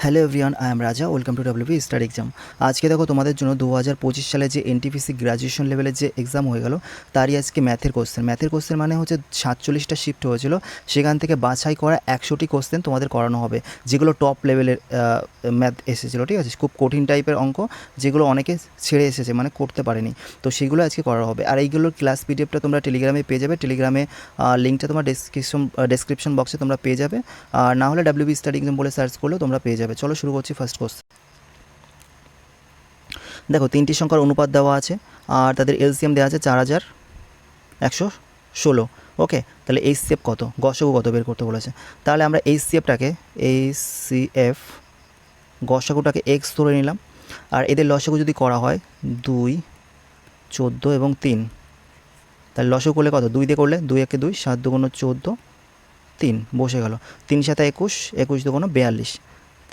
Hello everyone, I am রাজা। Welcome to WB star exam. আজকে দেখো তোমাদের জন্য 2025 সালে যে এনটিপিসি গ্র্যাজুয়েশন লেভেলের যে এক্সাম হয়ে গেল তারই আজকে ম্যাথের কোশ্চেন মানে হচ্ছে 47টা শিফট হয়েছিল, সেখান থেকে বাছাই করা 100টি কোশ্চেন তোমাদের করানো হবে, যেগুলো টপ লেভেলের ম্যাথ এসেছিলো। ঠিক আছে, খুব কঠিন টাইপের অঙ্ক, যেগুলো অনেকে ছেড়ে এসেছে, মানে করতে পারেনি, তো সেগুলো আজকে করা হবে। আর এইগুলোর ক্লাস পিডিএফটা তোমরা টেলিগ্রামে পেয়ে যাবে। টেলিগ্রামে লিঙ্কটা তোমার ডেসক্রিপশন বক্সে তোমরা পেয়ে যাবে, আর না হলে ডাব্লিউবি স্টাডি এক্সাম বলে সার্চ করলেও তোমরা পেয়ে যাবে। চলো শুরু করছি ফার্স্ট কোশ্চেন। দেখো, তিনটি সংখ্যার অনুপাত দেওয়া আছে আর তাদের এলসিএম দেওয়া আছে 4116। ওকে, তাহলে এইচসিএফ কত, গসাগু কত বের করতে বলেছে। তাহলে আমরা এইচসিএফ গসাগুটাকে এক্স ধরে নিলাম, আর এদের লসাগু যদি করা হয় 2, 14 এবং 3, তাহলে লসাগু করলে কত, 2 দিয়ে করলে 2 একে 2, 7 দুগুণ 14, 3 বসে গেল, 3 7 21, 21 দুগুণ 42,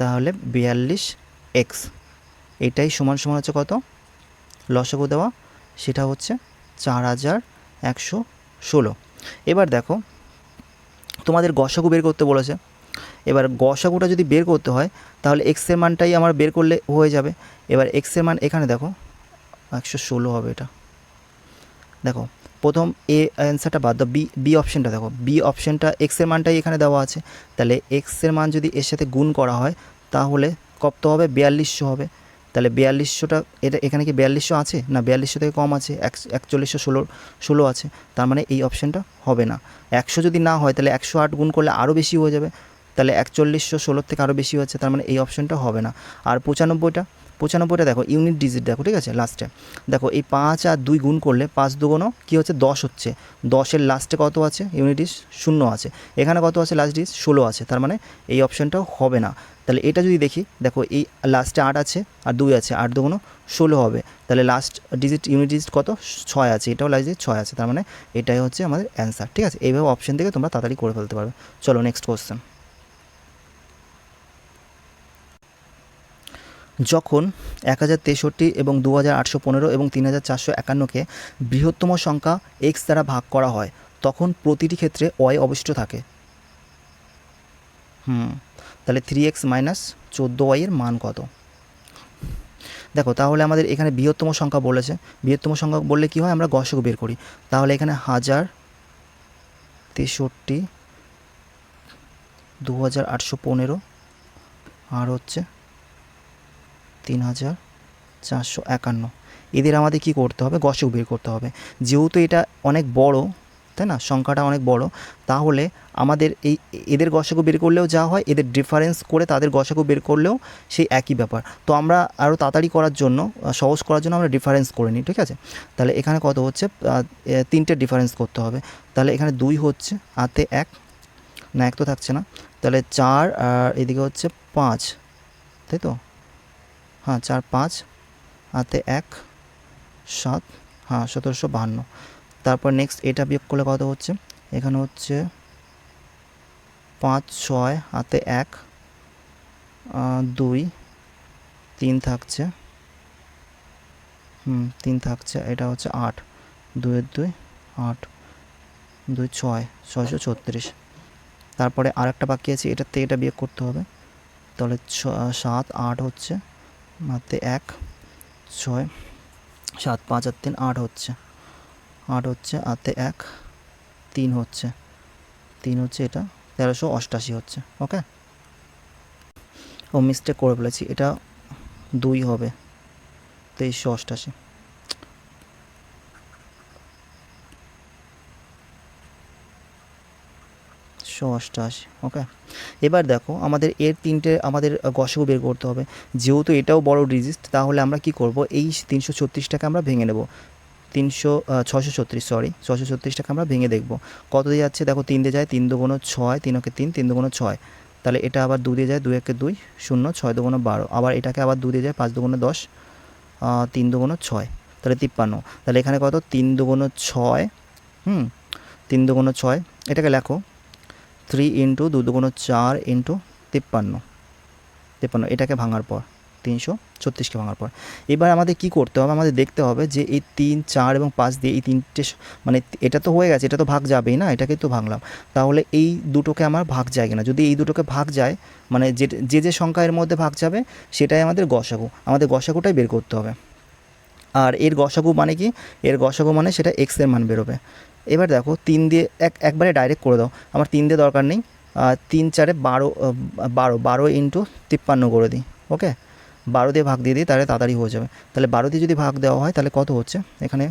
তাহলে 42 এক্স। এটাই সমান হচ্ছে কত, লসাগু দেওয়া, সেটা হচ্ছে 4116। এবার দেখো, তোমাদের গসাগু বের করতে বলেছে। এবার গসাগুটা যদি বের করতে হয় তাহলে এক্সের মানটাই আমার বের করলে হয়ে যাবে। এবার এক্সের মান এখানে দেখো 116 হবে। এটা দেখো, প্রথম এ অ্যান্সারটা বাদ দাও, বি অপশানটা দেখো, বি অপশানটা এক্সের মানটাই এখানে দেওয়া আছে, তাহলে এক্সের মান যদি এর সাথে গুণ করা হয় তাহলে কত হবে, 4200 হবে। তাহলে 4200টা, এটা এখানে কি 4200 আছে না, 4200 থেকে কম আছে, 4116 আছে, তার মানে এই অপশানটা হবে না। 100 যদি না হয় তাহলে 108 গুণ করলে আরও বেশি হয়ে যাবে, তাহলে 4116 থেকে আরও বেশি হচ্ছে, তার মানে এই অপশানটা হবে না। আর 95টা দেখো, ইউনিট ডিজিট দেখো, ঠিক আছে, লাস্টে দেখো এই 5 আর 2 গুণ করলে 5 দুগুণ কী হচ্ছে, 10 হচ্ছে, 10-এর লাস্টে কত আছে, ইউনিট ডিজিট 0 আছে, এখানে কত আছে, লাস্ট ডিজিট 16 আছে, তার মানে এই অপশানটাও হবে না। তাহলে এটা যদি দেখি, দেখো এই লাস্টে 8 আছে আর 2 আছে, 8 দুগুণ 16 হবে, তাহলে লাস্ট ডিজিট ইউনিট ডিজিট কত, 6 আছে, এটাও লাস্ট ডিজিট 6 আছে, তার মানে এটাই হচ্ছে আমাদের অ্যান্সার। ঠিক আছে, এইভাবে অপশান থেকে তোমরা তাড়াতাড়ি করে ফেলতে পারবে। চলো নেক্সট কোশ্চেন। যখন 1063 এবং 2815 এবং 3451কে বৃহত্তম সংখ্যা এক্স দ্বারা ভাগ করা হয় তখন প্রতিটি ক্ষেত্রে ওয়াই অবশিষ্ট থাকে। তাহলে 3x - 14y এর মান কত। দেখো, তাহলে আমাদের এখানে বৃহত্তম সংখ্যা বলেছে, বৃহত্তম সংখ্যা বললে কি হয়, আমরা গসাগু বের করি। তাহলে এখানে 1063, 2815 আর হচ্ছে 3451, এদের আমাদের কি করতে হবে, গসাগু বের করতে হবে। যেহেতু এটা অনেক বড়, তাই না, সংখ্যাটা অনেক বড়, তাহলে আমাদের এদের গসাগু বের করলেও যা হয়, এদের ডিফারেন্স করে তাদের গসাগু বের করলেও সেই একই ব্যাপার। তো আমরা আরও তাড়াতাড়ি করার জন্য, সহজ করার জন্য আমরা ডিফারেন্স করে নিই। ঠিক আছে, তাহলে এখানে কত হচ্ছে, 3টে ডিফারেন্স করতে হবে। তাহলে এখানে 2 হচ্ছে, হাতে 1 না, 1 তো থাকছে না, তাহলে 4 আর এদিকে হচ্ছে 5, তাই তো, হ্যাঁ 4 5, হাতে 1 7, হ্যাঁ 1752। তারপর নেক্সট এটা বিয়োগ করলে কত হচ্ছে, এখানে হচ্ছে 5 6, হাতে 1 2 3 থাকছে, 3 থাকছে, এটা হচ্ছে 8, 2 এর 2 8, 2 6, 636। তারপরে আর একটা বাকি আছে, এটার থেকে এটা বিয়োগ করতে হবে, তাহলে 7 8 হচ্ছে, হাতে 1 6, 7 5 আর 3 8 হচ্ছে, 8 হচ্ছে, হাতে 1 3 হচ্ছে, 3 হচ্ছে, এটা 1388 হচ্ছে। ওকে, ও মিস্টেক করে ফেলেছি, এটা 2 হবে, 2388। ওকে, এবার দেখো আমাদের এর 3টে আমাদের গসাগু বের করতে হবে। যেহেতু এটাও বড় ডিজিট, তাহলে আমরা কি করব, এই 336টাকে আমরা ভেঙে নেব, 636টাকে আমরা ভেঙে দেখব কত দিয়ে যাচ্ছে। দেখো 3 দিয়ে যায়, 3 দুগুণ 6, 3 ওকে 3, 3 দুগুণ 6, তাহলে এটা আবার 2 দিয়ে যায়, 2 একে 2 0, 6 দুগুণ 12, আবার এটাকে আবার 2 দিয়ে যায়, 5 দুগুণ 10, 3 দুগুণ 6, তাহলে 53। তাহলে এখানে কত, 3 দুগুণ 6, 3 দুগুণ 6, এটাকে লেখো 3 × 2 দুগুণ 4 × 53, এটাকে ভাঙার পর 336কে ভাঙার পর এবার আমাদের কি করতে হবে, আমাদের দেখতে হবে যে এই 3, 4 এবং 5 দিয়ে এই তিনটে মানে এটা তো হয়ে গেছে, এটা তো ভাগ যাবেই না, এটাকে তো ভাঙলাম, তাহলে এই দুটোকে আমার ভাগ যায় কিনা, যদি এই দুটোকে ভাগ যায় মানে যে সংখ্যা এর মধ্যে ভাগ যাবে সেটাই আমাদের গসাগু, আমাদের গসাগুটাই বের করতে হবে। আর এর গসাগু মানে কি, এর গসাগু মানে সেটা এক্সের মান বেরোবে। এবার দেখো 3 দিয়ে একবারে ডাইরেক্ট করে দাও, আমার 3 দিয়ে দরকার নেই, 3 4 12, 12 ইন্টু 53 করে দিই, ওকে 12 দিয়ে ভাগ দিয়ে দিই, তাহলে তাড়াতাড়ি হয়ে যাবে। তাহলে 12 দিয়ে যদি ভাগ দেওয়া হয় তাহলে কত হচ্ছে এখানে,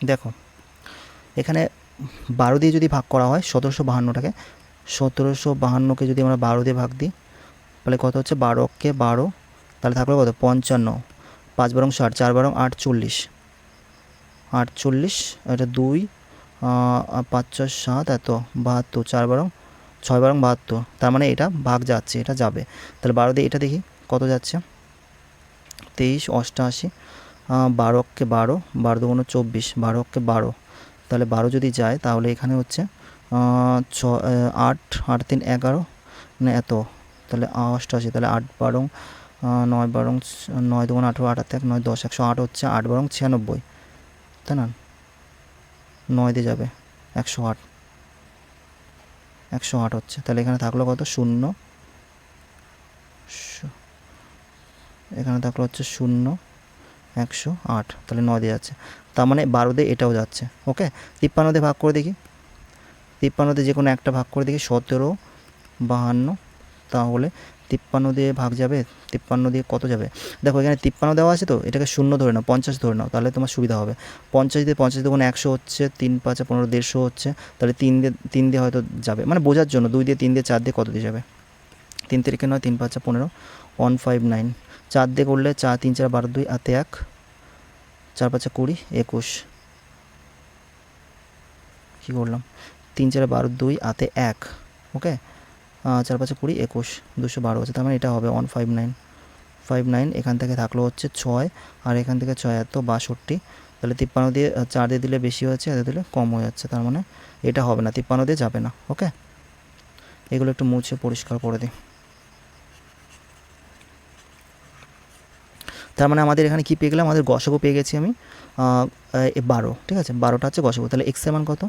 দেখো এখানে 12 দিয়ে যদি ভাগ করা হয় 1752টাকে, 1752কে যদি আমরা 12 দিয়ে ভাগ দিই তাহলে কত হচ্ছে, 12কে 12, তাহলে থাকলো কত 55, 5 বারং 60, 4 বারং 48, 48, এটা 2, 5 6 7 এত 72, 4 বারং 6 বারং 72, তার মানে এটা ভাগ যাচ্ছে, এটা যাবে। তাহলে 12 দিয়ে এটা দেখি কত যাচ্ছে, 23 88, 12কে 12, 12 দুগুণে 24, 12কে 12, তাহলে 12 যদি যায় তাহলে এখানে হচ্ছে 8, 8 3 11 না এত, তাহলে 88, তাহলে 8 বারং 9 বারং 9 দুগুণে 18, 8 1 9 10, 108 হচ্ছে, 8 বারং 96, তাই না, 9 দিয়ে যাবে 108, 108 হচ্ছে, তাহলে এখানে থাকলো কত 0, এখানে থাকলো হচ্ছে 0, 108, তাহলে 9 দিয়ে যাচ্ছে, তার মানে 12 দিয়ে এটাও যাচ্ছে, ওকে। 53 দিয়ে ভাগ করে দেখি, 53 দিয়ে যে কোনো একটা ভাগ করে দেখি, 17 52, তাহলে 53 দিয়ে ভাগ যাবে, 53 দিয়ে কত যাবে, দেখো এখানে 53 দেওয়া আছে তো, এটাকে 0 ধরে নাও, 50 ধরে নাও, তাহলে তোমার সুবিধা হবে। 50 দিয়ে 50 দুগুণে 100 হচ্ছে, 3 5 15, 150 হচ্ছে, তাহলে 3 দিয়ে হয়তো যাবে, মানে বোঝার জন্য 2 দিয়ে 3 দিয়ে 4 দিয়ে কত দিয়ে যাবে, 3 তারিখে নয়, 3 5 15, 159, 4 দিয়ে করলে 4 3 4 12 2 হাতে 1, 4 5 20 21, কী করলাম, 3 4 12 2 হাতে 1, ওকে 4 5 20 21, 212 হচ্ছে, তার মানে এটা হবে 159, এখান থেকে থাকলো হচ্ছে 6, আর এখান থেকে 6 এত 62, তাহলে 53 দিয়ে 4 দিয়ে দিলে বেশি হচ্ছে, এতে দিলে কম হয়ে যাচ্ছে, তার মানে এটা হবে না, 53 দিয়ে যাবে না, ওকে। এগুলো একটু মুছে পরিষ্কার করে দিই। তার মানে আমাদের এখানে কী পেয়ে গেলাম, আমাদের গসাগু পেয়ে গেছি আমি 12, ঠিক আছে, 12টা হচ্ছে গসাগু, তাহলে এক্সের মান কত,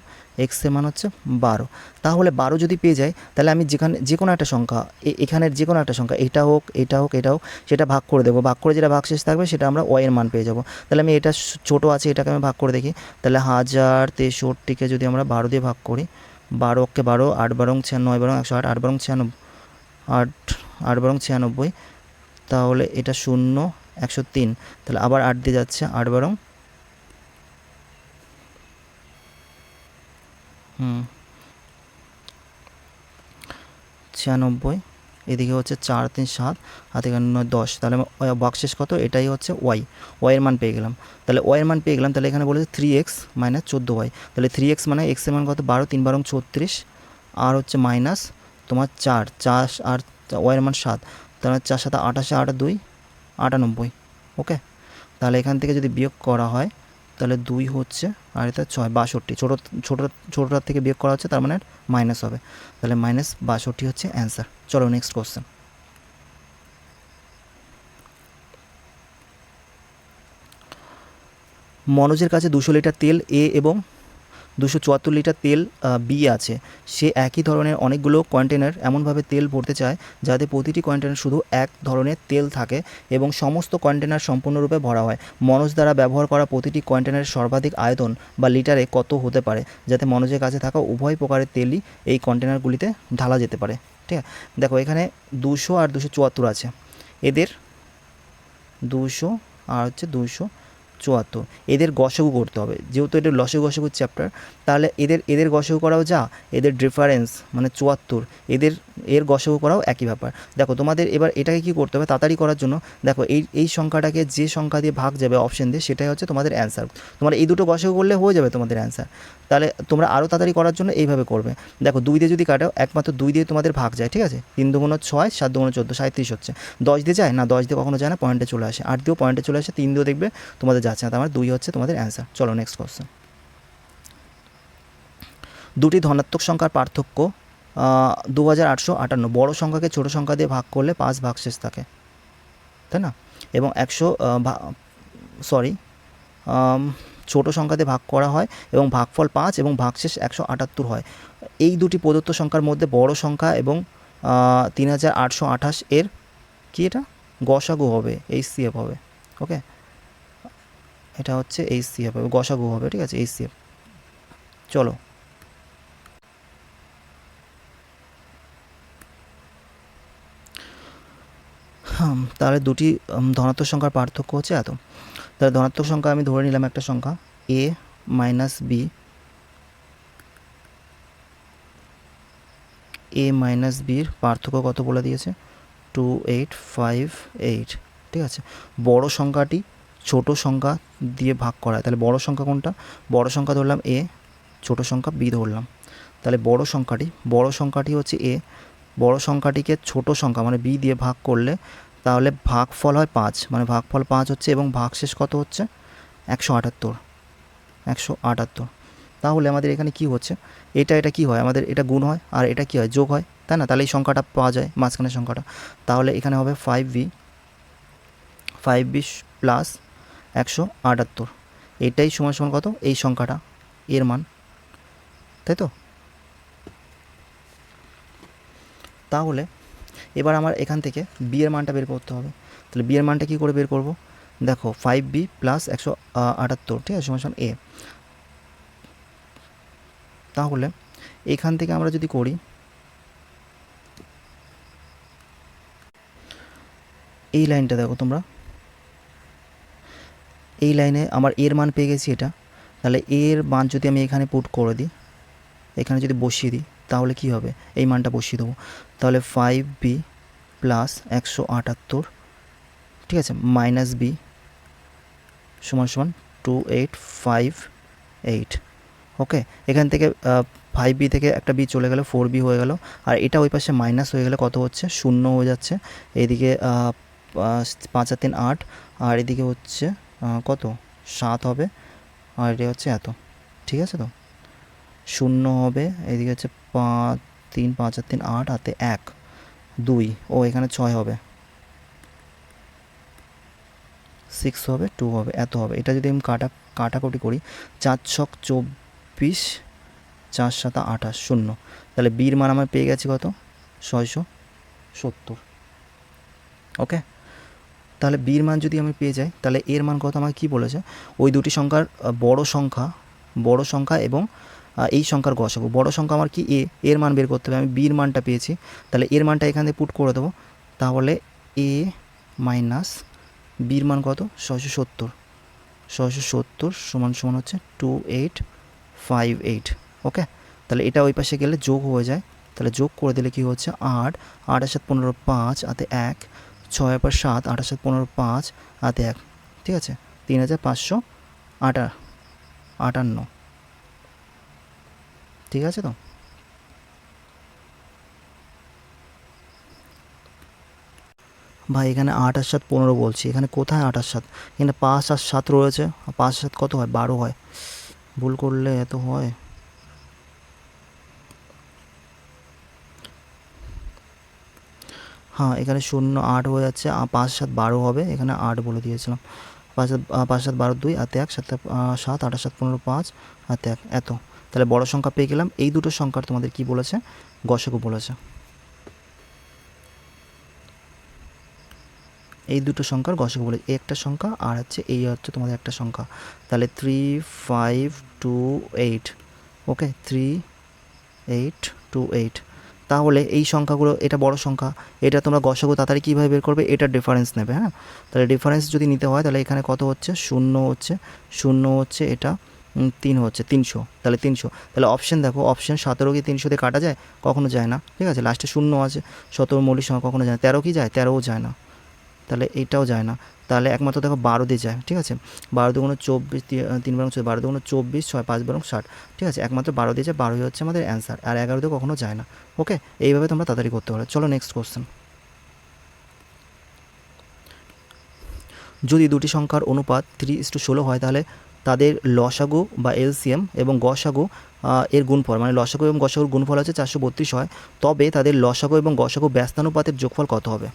এক্সের মান হচ্ছে 12। তাহলে 12 যদি পেয়ে যাই তাহলে আমি যেখানে যে কোনো একটা সংখ্যা, এখানের যে কোনো একটা সংখ্যা, এটা হোক এটা হোক এটা হোক, সেটা ভাগ করে দেবো, ভাগ করে যেটা ভাগশেষ থাকবে সেটা আমরা ওয়াইয়ের মান পেয়ে যাবো। তাহলে আমি এটা ছোটো আছে, এটাকে আমি ভাগ করে দেখি, তাহলে 1063কে যদি আমরা 12 দিয়ে ভাগ করি, 12কে 12, 8 বারং 9 বারং 108, 8 বারং 96, 8 বারং 96, তাহলে এটা 0 103, তাহলে আবার 8 দিয়ে যাচ্ছে, 8 বারং 96, এদিকে হচ্ছে 4 3 7, হাতে 9 10, তাহলে ভাগশেষ কত, এটাই হচ্ছে ওয়াইয়ের মান পেয়ে গেলাম। তাহলে ওয়াইয়ের মান পেয়ে গেলাম, তাহলে এখানে বলেছে 3x মাইনাস 14y, তাহলে 3x মানে এক্সের মান কত 12, 3 বারং 36, আর হচ্ছে মাইনাস তোমার 4 আর ওয়াইয়ের মান 7, তাহলে 4 7 28, 8 2 98, ওকে। তাহলে এখান থেকে যদি বিয়োগ করা হয় তাহলে 2 হচ্ছে, আর এটা 6 62, ছোটোটার থেকে বিয়োগ করা হচ্ছে, তার মানে মাইনাস হবে, তাহলে মাইনাস 62 হচ্ছে অ্যান্সার। চলো নেক্সট কোশ্চেন। মনোজের কাছে 200 লিটার তেল এ এবং 274 লিটার তেল বি আছে। সে একই ধরনের অনেকগুলো কন্টেনার এমনভাবে তেল ভরতে চায় যাতে প্রতিটি কন্টেনার শুধু এক ধরনের তেল থাকে এবং সমস্ত কন্টেনার সম্পূর্ণরূপে ভরা হয়। মনোজ দ্বারা ব্যবহার করা প্রতিটি কন্টেনারের সর্বাধিক আয়তন বা লিটারে কত হতে পারে, যাতে মনোজের কাছে থাকা উভয় প্রকারের তেলই এই কন্টেনারগুলিতে ঢালা যেতে পারে। ঠিক আছে, দেখো এখানে 200 আর 274 আছে, এদের 200 আর হচ্ছে 274, এদের গসাগু করতে হবে, যেহেতু এটা গসাগু চ্যাপ্টার, তাহলে এদের গসাগু করাও যা, এদের ডিফারেন্স মানে 74, এদের এর গসাগু করাও একই ব্যাপার। দেখো তোমাদের এবার এটাকে কী করতে হবে তাড়াতাড়ি করার জন্য, দেখো এই সংখ্যাটাকে যে সংখ্যা দিয়ে ভাগ যাবে অপশন দিয়ে, সেটাই হচ্ছে তোমাদের অ্যান্সার। তোমরা এই দুটো গসাগু করলে হয়ে যাবে তোমাদের অ্যান্সার। তাহলে তোমরা আরও তাড়াতাড়ি করার জন্য এইভাবে করবে। দেখো 2 দিয়ে যদি কাটাও, একমাত্র 2 দিয়ে তোমাদের ভাগ যায়, ঠিক আছে। 3 দুগুণ 6, 7 দুগুণ 14, 37 হচ্ছে। 10 দিয়ে যায় না, 10 দিয়ে কখনো যায় না, পয়েন্টে চলে আসে। 8 দিয়েও পয়েন্টে চলে আসে, 3 দিয়েও দেখবে তোমাদের যাচ্ছে না, তার মানে 2 হচ্ছে তোমাদের অ্যান্সার। চলো নেক্সট কোশ্চেন। দুটি ধনাত্মক সংখ্যার পার্থক্য 2858। বড় সংখ্যাকে ছোট সংখ্যা দিয়ে ভাগ করলে 5 ভাগশেষ থাকে, তাই না? এবং 100 ছোট সংখ্যা দিয়ে ভাগ করা হয় এবং ভাগফল 5 এবং ভাগশেষ 178 হয়। এই দুটি প্রদত্ত সংখ্যার মধ্যে বড় সংখ্যা এবং 3828 এর কি এটা গসাগু হবে, HCF হবে। ওকে, এটা হচ্ছে HCF হবে, গসাগু হবে, ঠিক আছে, HCF। চলো তাহলে দুটি ধনাত্মক সংখ্যার পার্থক্য হচ্ছে এত। তাহলে ধনাত্মক সংখ্যা আমি ধরে নিলাম একটা সংখ্যা a minus B, a minus বির পার্থক্য কত বলে দিয়েছে 2858, ঠিক আছে। বড় সংখ্যাটি ছোট সংখ্যা দিয়ে ভাগ করা হয়, তাহলে বড় সংখ্যা কোনটা? বড় সংখ্যা ধরলাম a, ছোট সংখ্যা b ধরলাম। তাহলে বড় সংখ্যাটি হচ্ছে a, বড় সংখ্যাটিকে ছোট সংখ্যা মানে b দিয়ে ভাগ করলে তাহলে ভাগফল হয় 5, মানে ভাগফল 5 হচ্ছে এবং ভাগশেষ কত হচ্ছে 178। তাহলে আমাদের এখানে কি হচ্ছে, এটা কি হয়, আমাদের এটা গুণ হয় আর এটা কি হয়, যোগ হয়, তাই না? তাহলে এই সংখ্যাটা পাওয়া যায়, মাঝখানের সংখ্যাটা। তাহলে এখানে হবে 5b প্লাস 178, এটাই সমান সমান কত, এই সংখ্যাটা এর মান, তাই তো? তাহলে এবার আমার এখান থেকে বি এর মানটা বের করতে হবে। তাহলে বি এর মানটা কী করে বের করব? দেখো 5b প্লাস 178, ঠিক আছে, সমান এ। তাহলে এখান থেকে আমরা যদি করি, এই লাইনটা দেখো তোমরা, এই লাইনে আমার এর মান পেয়ে গেছি এটা। তাহলে এর মান যদি আমি এখানে পুট করে দিই, এখানে যদি বসিয়ে দিই, তাহলে কি হবে, এই মানটা বসিয়ে দেবো। তাহলে 5b প্লাস 178, ঠিক আছে, মাইনাস বি সমান সমান 2858। ওকে, এখান থেকে 5b থেকে একটা বি চলে গেল, 4b হয়ে গেল, আর এটা ওই পাশে মাইনাস হয়ে গেলে কত হচ্ছে, 0 হয়ে যাচ্ছে। এইদিকে 5 আর 3 8, আর এদিকে হচ্ছে কত 7 হবে, আর এটা হচ্ছে এত, ঠিক আছে তো। 0 হবে, এদিকে হচ্ছে 3 5 আর 3 8, হাতে 1 2, ও এখানে 6 হবে, 6 হবে, 2 হবে, এত হবে। এটা যদি আমি কাটাকুটি করি, 4 ছক 24, 4 7 28, 0। তাহলে বির মান আমার পেয়ে গেছি কত, 670। ওকে, তাহলে বির মান যদি আমি পেয়ে যাই, তাহলে এর মান কত আমাকে কী বলেছে, ওই দুটি সংখ্যার বড় সংখ্যা এবং এই সংখ্যার গসাগু। বড় সংখ্যা আমার কি এ, এর মান বের করতে হবে, আমি বির মানটা পেয়েছি, তাহলে এর মানটা এখানে পুট করে দেবো। তাহলে এ মাইনাস বির মান কত, 670 সমান সমান হচ্ছে 2858। ওকে, তাহলে এটা ওই পাশে গেলে যোগ হয়ে যায়, তাহলে যোগ করে দিলে কি হচ্ছে 8 8 7 15 5 হাতে 1, 6 পর 7 8 7 15 5 হাতে 1, ঠিক আছে, 3558, ঠিক আছে তো। ভাই এখানে 8 আর 7 15 বলছি, এখানে কোথায় 8 আর 7, এখানে 5 আর 7 রয়েছে, 5 আর 7 কত হয়, 12 হয়। ভুল করলে এত হয়। হ্যাঁ, এখানে 0 8 হয়ে যাচ্ছে, 5 7 12 হবে, এখানে 8 বলে দিয়েছিলাম। 5 7 12 2 হাতে 1, 7 7 8 7 15 5 হাতে 1, এত। তাহলে বড় সংখ্যা পেয়ে গেলাম। এই দুটো সংখ্যার তোমাদের কি বলেছে, গসাগু বলেছে। এই দুটো সংখ্যার গসাগু বলে, এই একটা সংখ্যা আর হচ্ছে এই হচ্ছে তোমাদের একটা সংখ্যা। তাহলে 3528, ওকে, 3828। তাহলে এই সংখ্যাগুলো, এটা বড় সংখ্যা, এটা তোমরা গসাগু তাড়াতাড়ি কীভাবে বের করবে, এটার ডিফারেন্স নেবে। হ্যাঁ, তাহলে ডিফারেন্স যদি নিতে হয়, তাহলে এখানে কত হচ্ছে, 0 হচ্ছে এটা, 3 হচ্ছে 300, তাহলে 300, তাহলে অপশান দেখো, অপশান 17 কি 300 দিয়ে কাটা যায়? কখনো যায় না, ঠিক আছে। লাস্টে শূন্য আছে, 17 মৌলিক সংখ্যা কখনো যায় না। 13 কি যায়? 13ও যায় না, তাহলে এইটাও যায় না। তাহলে একমাত্র দেখো 12 দিয়ে যায়, ঠিক আছে। 12 দুগুণ 24, 3 বারং 12 দুগুণ 24, 6 5 বারং 60, ঠিক আছে। একমাত্র 12 দিয়ে যায়, 12 হচ্ছে আমাদের অ্যান্সার, আর 11 দিয়ে কখনো যায় না। ওকে, এইভাবে তোমরা তাড়াতাড়ি করতে পারো। চলো নেক্সট কোশ্চেন। যদি দুটি সংখ্যার অনুপাত 3:16 হয়, তাহলে তাদের লসাগু বা এলসিএম এবং গসাগু এর গুণফল, মানে লসাগু এবং গসাগুর গুণফল হচ্ছে 432 হয়, তবে তাদের লসাগু এবং গসাগু ব্যস্তানুপাতের যোগফল কত হবে?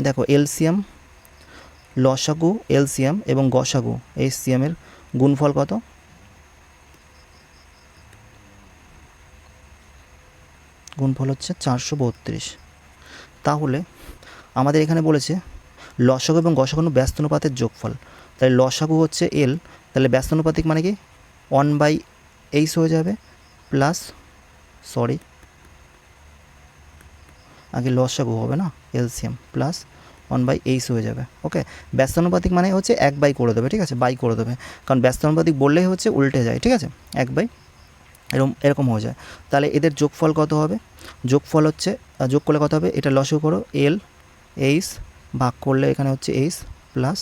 দেখো, এলসিএম, লসাগু এলসিএম এবং গসাগু এইচসিএম এর গুণফল কত? গুণফল হচ্ছে 432। তাহলে আমাদের এখানে বলেছে লসাগু এবং গসাগু ব্যস্তানুপাতের যোগফল, তাহলে লসাগু হচ্ছে এল, তাহলে ব্যস্তানুপাতিক মানে কি 1/8 হয়ে যাবে, প্লাস সরি আগে লসাগু হবে না, এলসিএম প্লাস 1/8 হয়ে যাবে। ওকে, ব্যস্তানুপাতিক মানে হচ্ছে 1/, করে দেবে, ঠিক আছে, বাই করে দেবে, কারণ ব্যস্তানুপাতিক বললেই হচ্ছে উল্টে যায়, ঠিক আছে, 1/, এরকম হয়ে যায়। তাহলে এদের যোগফল কত হবে? যোগফল হচ্ছে, যোগ করলে কত হবে? এটা লসাগু করো, এল এইচ ভাগ করলে এখানে হচ্ছে এইচ প্লাস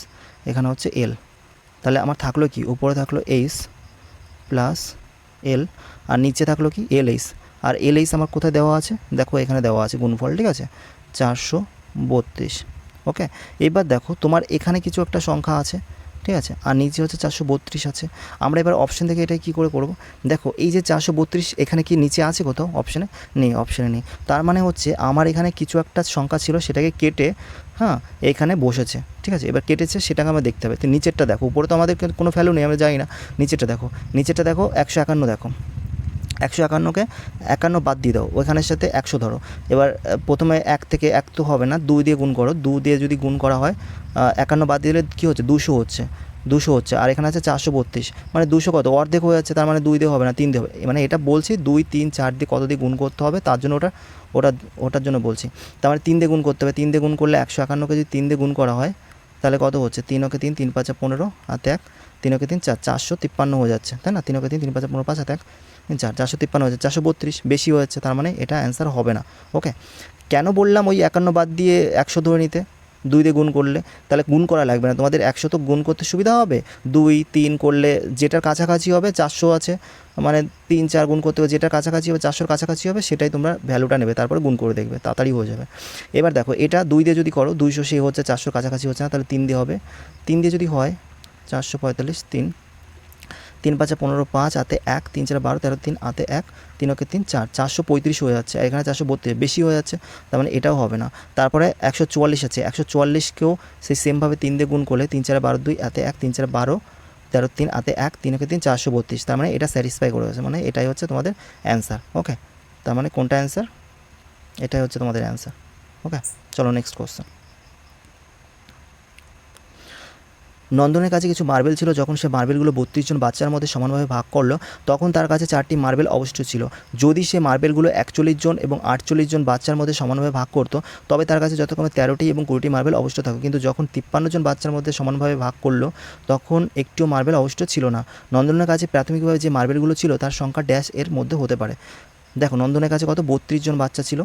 এখানে হচ্ছে এল, তাহলে আমার থাকলো কি? উপরে থাকলো এইচ প্লাস এল, আর নিচে থাকলো কি? এল এইচ, আর এল এইচ আমার কোথায় দেওয়া আছে? দেখো এখানে দেওয়া আছে গুণফল, ঠিক আছে, 432। ওকে, এবার দেখো তোমার এখানে কিছু একটা সংখ্যা আছে, ঠিক আছে, আর নিচে হচ্ছে 432 আছে। আমরা এবার অপশান থেকে এটা কী করে করব? দেখো এই যে 432 এখানে কি নিচে আছে কোথাও? অপশানে নেই, অপশানে নেই, তার মানে হচ্ছে আমার এখানে কিছু একটা সংখ্যা ছিল, সেটাকে কেটে হ্যাঁ এখানে বসেছে, ঠিক আছে। এবার কেটেছে সেটাকে আমরা দেখতে হবে। তো নিচেরটা দেখো, উপরে তো আমাদের কোনো ভ্যালু নেই, আমরা জানি না। নিচেরটা দেখো, নিচেরটা দেখো 151, দেখো 151কে 51 বাদ দিয়ে দাও, ওইখানের সাথে 100 ধরো। এবার প্রথমে 1 থেকে 1 তো হবে না, 2 দিয়ে গুণ করো, 2 দিয়ে যদি গুণ করা হয় 51 বাদ দিলে কী হচ্ছে? 200 হচ্ছে, 200 হচ্ছে, আর এখানে আছে 432, মানে 200 কত? অর্ধেক হয়ে যাচ্ছে, তার মানে 2 দিয়ে হবে না, 3 দিয়ে হবে। মানে এটা বলছি 2 3 4 দিয়ে কত দিয়ে গুণ করতে হবে, তার জন্য ওটার জন্য বলছি। তার মানে 3 দিয়ে গুণ করতে হবে, 3 দিয়ে গুণ করলে 151কে যদি 3 দিয়ে গুণ করা হয় তাহলে কত হচ্ছে? 3 ওকে 3, 3 5 15, হাতে 1, 3 ওকে 3 4, 453 হয়ে যাচ্ছে, তাই না? 3 ওকে 3, 3 5 15, 5 হাতে 1, 453 হয়ে যাচ্ছে, 432 বেশি হয়ে যাচ্ছে, তার মানে এটা অ্যান্সার হবে না। ওকে, কেন বললাম ওই 51 বাদ দিয়ে 100 ধরে নিতে? 2 দিয়ে গুণ করলে, তাহলে গুণ করা লাগবে না তোমাদের, 100 তো গুণ করতে সুবিধা হবে। 2 3 করলে যেটার কাছাকাছি হবে, 400 আছে, মানে 3 4 গুণ করতে হবে, যেটার কাছাকাছি হবে, 400-র কাছাকাছি হবে, সেটাই তোমরা ভ্যালুটা নেবে, তারপরে গুণ করে দেখবে, তাড়াতাড়ি হয়ে যাবে। এবার দেখো এটা 2 দিয়ে যদি করো, 200 সে হচ্ছে, 400-র কাছাকাছি হচ্ছে না, তাহলে 3 দিয়ে হবে। 3 দিয়ে যদি হয় 445, 3 3 5 15, 5 হাতে 1, 3 4 12, 13 3 হাতে 1, 3 ওকে 3 4, 435 হয়ে যাচ্ছে, আর এখানে 432 বেশি হয়ে যাচ্ছে, তার মানে এটাও হবে না। তারপরে 144 আছে, 144কেও সেই সেমভাবে 3 দিয়ে গুণ করলে 3 4 12 2 হাতে 1, 3 4 12, 13 3 হাতে 1, 3 ওকে 3 432, তার মানে এটা স্যাটিসফাই করে গেছে, মানে এটাই হচ্ছে তোমাদের অ্যান্সার। ওকে, তার মানে কোনটা অ্যান্সার? এটাই হচ্ছে তোমাদের অ্যান্সার। ওকে, চলো নেক্সট কোশ্চেন। নন্দনের কাছে কিছু মার্বেল ছিল, যখন সে মার্বেলগুলো 32 জন বাচ্চার মধ্যে সমানভাবে ভাগ করলো, তখন তার কাছে 4টি মার্বেল অবশিষ্ট ছিল। যদি সে মার্বেলগুলো 41 জন এবং 48 জন বাচ্চার মধ্যে সমানভাবে ভাগ করতো, তবে তার কাছে যথাক্রমে 13টি এবং 20টি মার্বেল অবশিষ্ট থাকতো। কিন্তু যখন 53 জন বাচ্চার মধ্যে সমানভাবে ভাগ করলো, তখন একটিও মার্বেল অবশিষ্ট ছিল না। নন্দনের কাছে প্রাথমিকভাবে যে মার্বেলগুলো ছিল তার সংখ্যা ড্যাশ এর মধ্যে হতে পারে। দেখো নন্দনের কাছে কত? 32 জন বাচ্চা ছিল,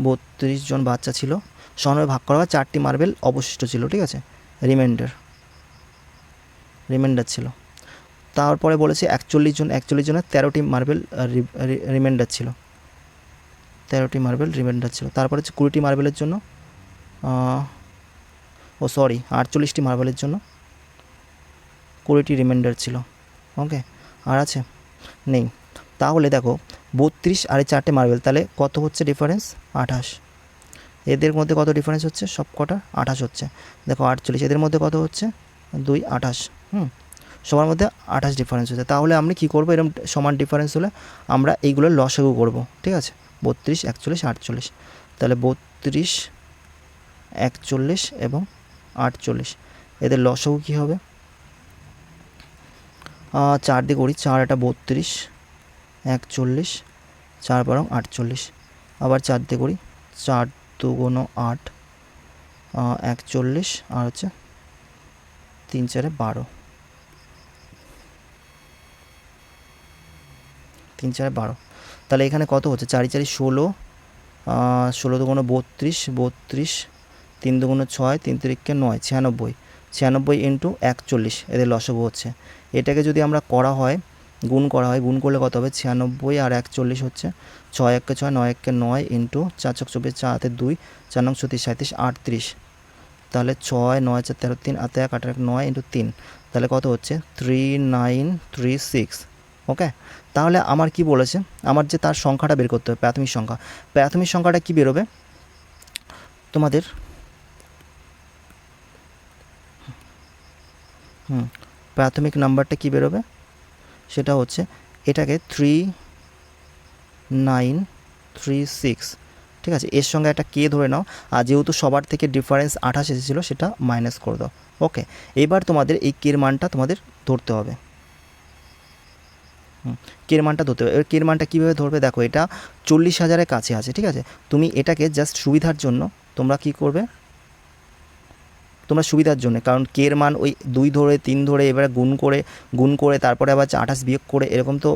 32 জন বাচ্চা ছিল, সমানভাবে ভাগ করা হয়, 4টি মার্বেল অবশিষ্ট ছিল, ঠিক আছে, রিমাইন্ডার ছিল। তারপরে বলেছে 41 জনের 13টি মার্বেল রিমাইন্ডার ছিল, 13টি মার্বেল রিমাইন্ডার ছিল। তারপরে হচ্ছে 20টি মার্বেলের জন্য 48টি মার্বেলের জন্য 20টি রিমাইন্ডার ছিল। ওকে, আর আছে? নেই। তাহলে দেখো 32 আর 4টে মার্বেল, তাহলে কত হচ্ছে ডিফারেন্স? 28। এদের মধ্যে কত ডিফারেন্স হচ্ছে? সব কটা 28 হচ্ছে। দেখো 48, এদের মধ্যে কত হচ্ছে? 2 28, সবার মধ্যে 28 ডিফারেন্স হচ্ছে। তাহলে আমরা কী করবো? এরকম সমান ডিফারেন্স হলে আমরা এইগুলোর লসাগু করব, ঠিক আছে, 32 41 48। তাহলে 32 41 এবং 48 এদের লসাগু কী হবে? 4 দিয়ে করি, 4 এটা 32, 41, 4 বারং 48, আবার 4 দিয়ে করি, 4 2 8, 41, আর হচ্ছে 3 4 12, 3 4 12, তাহলে এখানে কত হচ্ছে 4 4 16, 16 দুগুণে 32, 32, 3 দুগুণে 6, 3 3 9, 96, 96 ইন্টু 41 এদের লসাগু হচ্ছে। এটাকে যদি আমরা করা হয় গুণ করা হয়, গুণ করলে কত হবে 96 আর 41 হচ্ছে 6 1 6, 9 1 9 ইন্টু 4 4 24, 4 হাতে 2, 4 9 36 37 38, তাহলে 6 9 4 13 3 হাতে 1 8 1 9 ইন্টু 3, তাহলে কত হচ্ছে 3936। ওকে, তাহলে আমার কি বলেছে, আমার যে তার সংখ্যাটা বের করতে হবে, প্রাথমিক সংখ্যা। প্রাথমিক সংখ্যাটা কি বেরোবে তোমাদের, প্রাথমিক নাম্বারটা কি বেরোবে, সেটা হচ্ছে এটাকে 3936, ঠিক আছে। এর সঙ্গে একটা কে ধরে নাও, আর যেহেতু সবার থেকে ডিফারেন্স 28 এসেছিলো সেটা মাইনাস করে দাও। ওকে, এবার তোমাদের এই কের মানটা তোমাদের ধরতে হবে, কের মানটা ধরতে হবে। এবার কের মানটা কীভাবে ধরবে, দেখো এটা 40,000-এর কাছে আছে, ঠিক আছে। তুমি এটাকে জাস্ট সুবিধার জন্য তোমরা কি করবে, তোমরা সুবিধার জন্য, কারণ কের মান ওই 2 ধরে 3 ধরে এবারে গুণ করে তারপরে আবার 28 বিয়োগ করে এরকম তো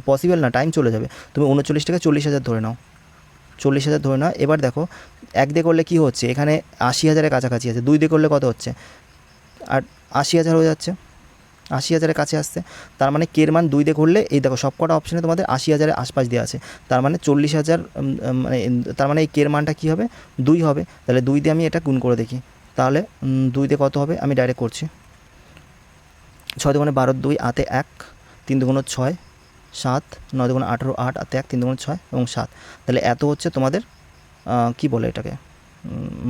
পসিবল না, টাইম চলে যাবে। তুমি 39 টাকা 40,000 ধরে নাও, 40,000 ধরে নাও। এবার দেখো 1 দিয়ে করলে কী হচ্ছে, এখানে 80,000-এর কাছাকাছি আছে, 2 দিয়ে করলে কত হচ্ছে, আর 80,000 হয়ে যাচ্ছে, 80,000-এর কাছে আসছে। তার মানে কের মান 2 দিয়ে করলে এই দেখো সব কটা অপশানে তোমাদের 80,000-এর আশপাশ দেওয়া আছে, তার মানে 40,000, মানে তার মানে এই কের মানটা কী হবে 2 হবে। তাহলে 2 দিয়ে আমি এটা গুণ করে দেখি, তাহলে 2 দিয়ে কত হবে, আমি ডাইরেক্ট করছি, 6 দুগুণে 12, 2 হাতে 1, 3 দুগুণে 6 7, 9 দুগুণে 18, 8 হাতে 1, 3 দুগুণে 6 এবং 7, তাহলে এত হচ্ছে তোমাদের কি বলে এটাকে,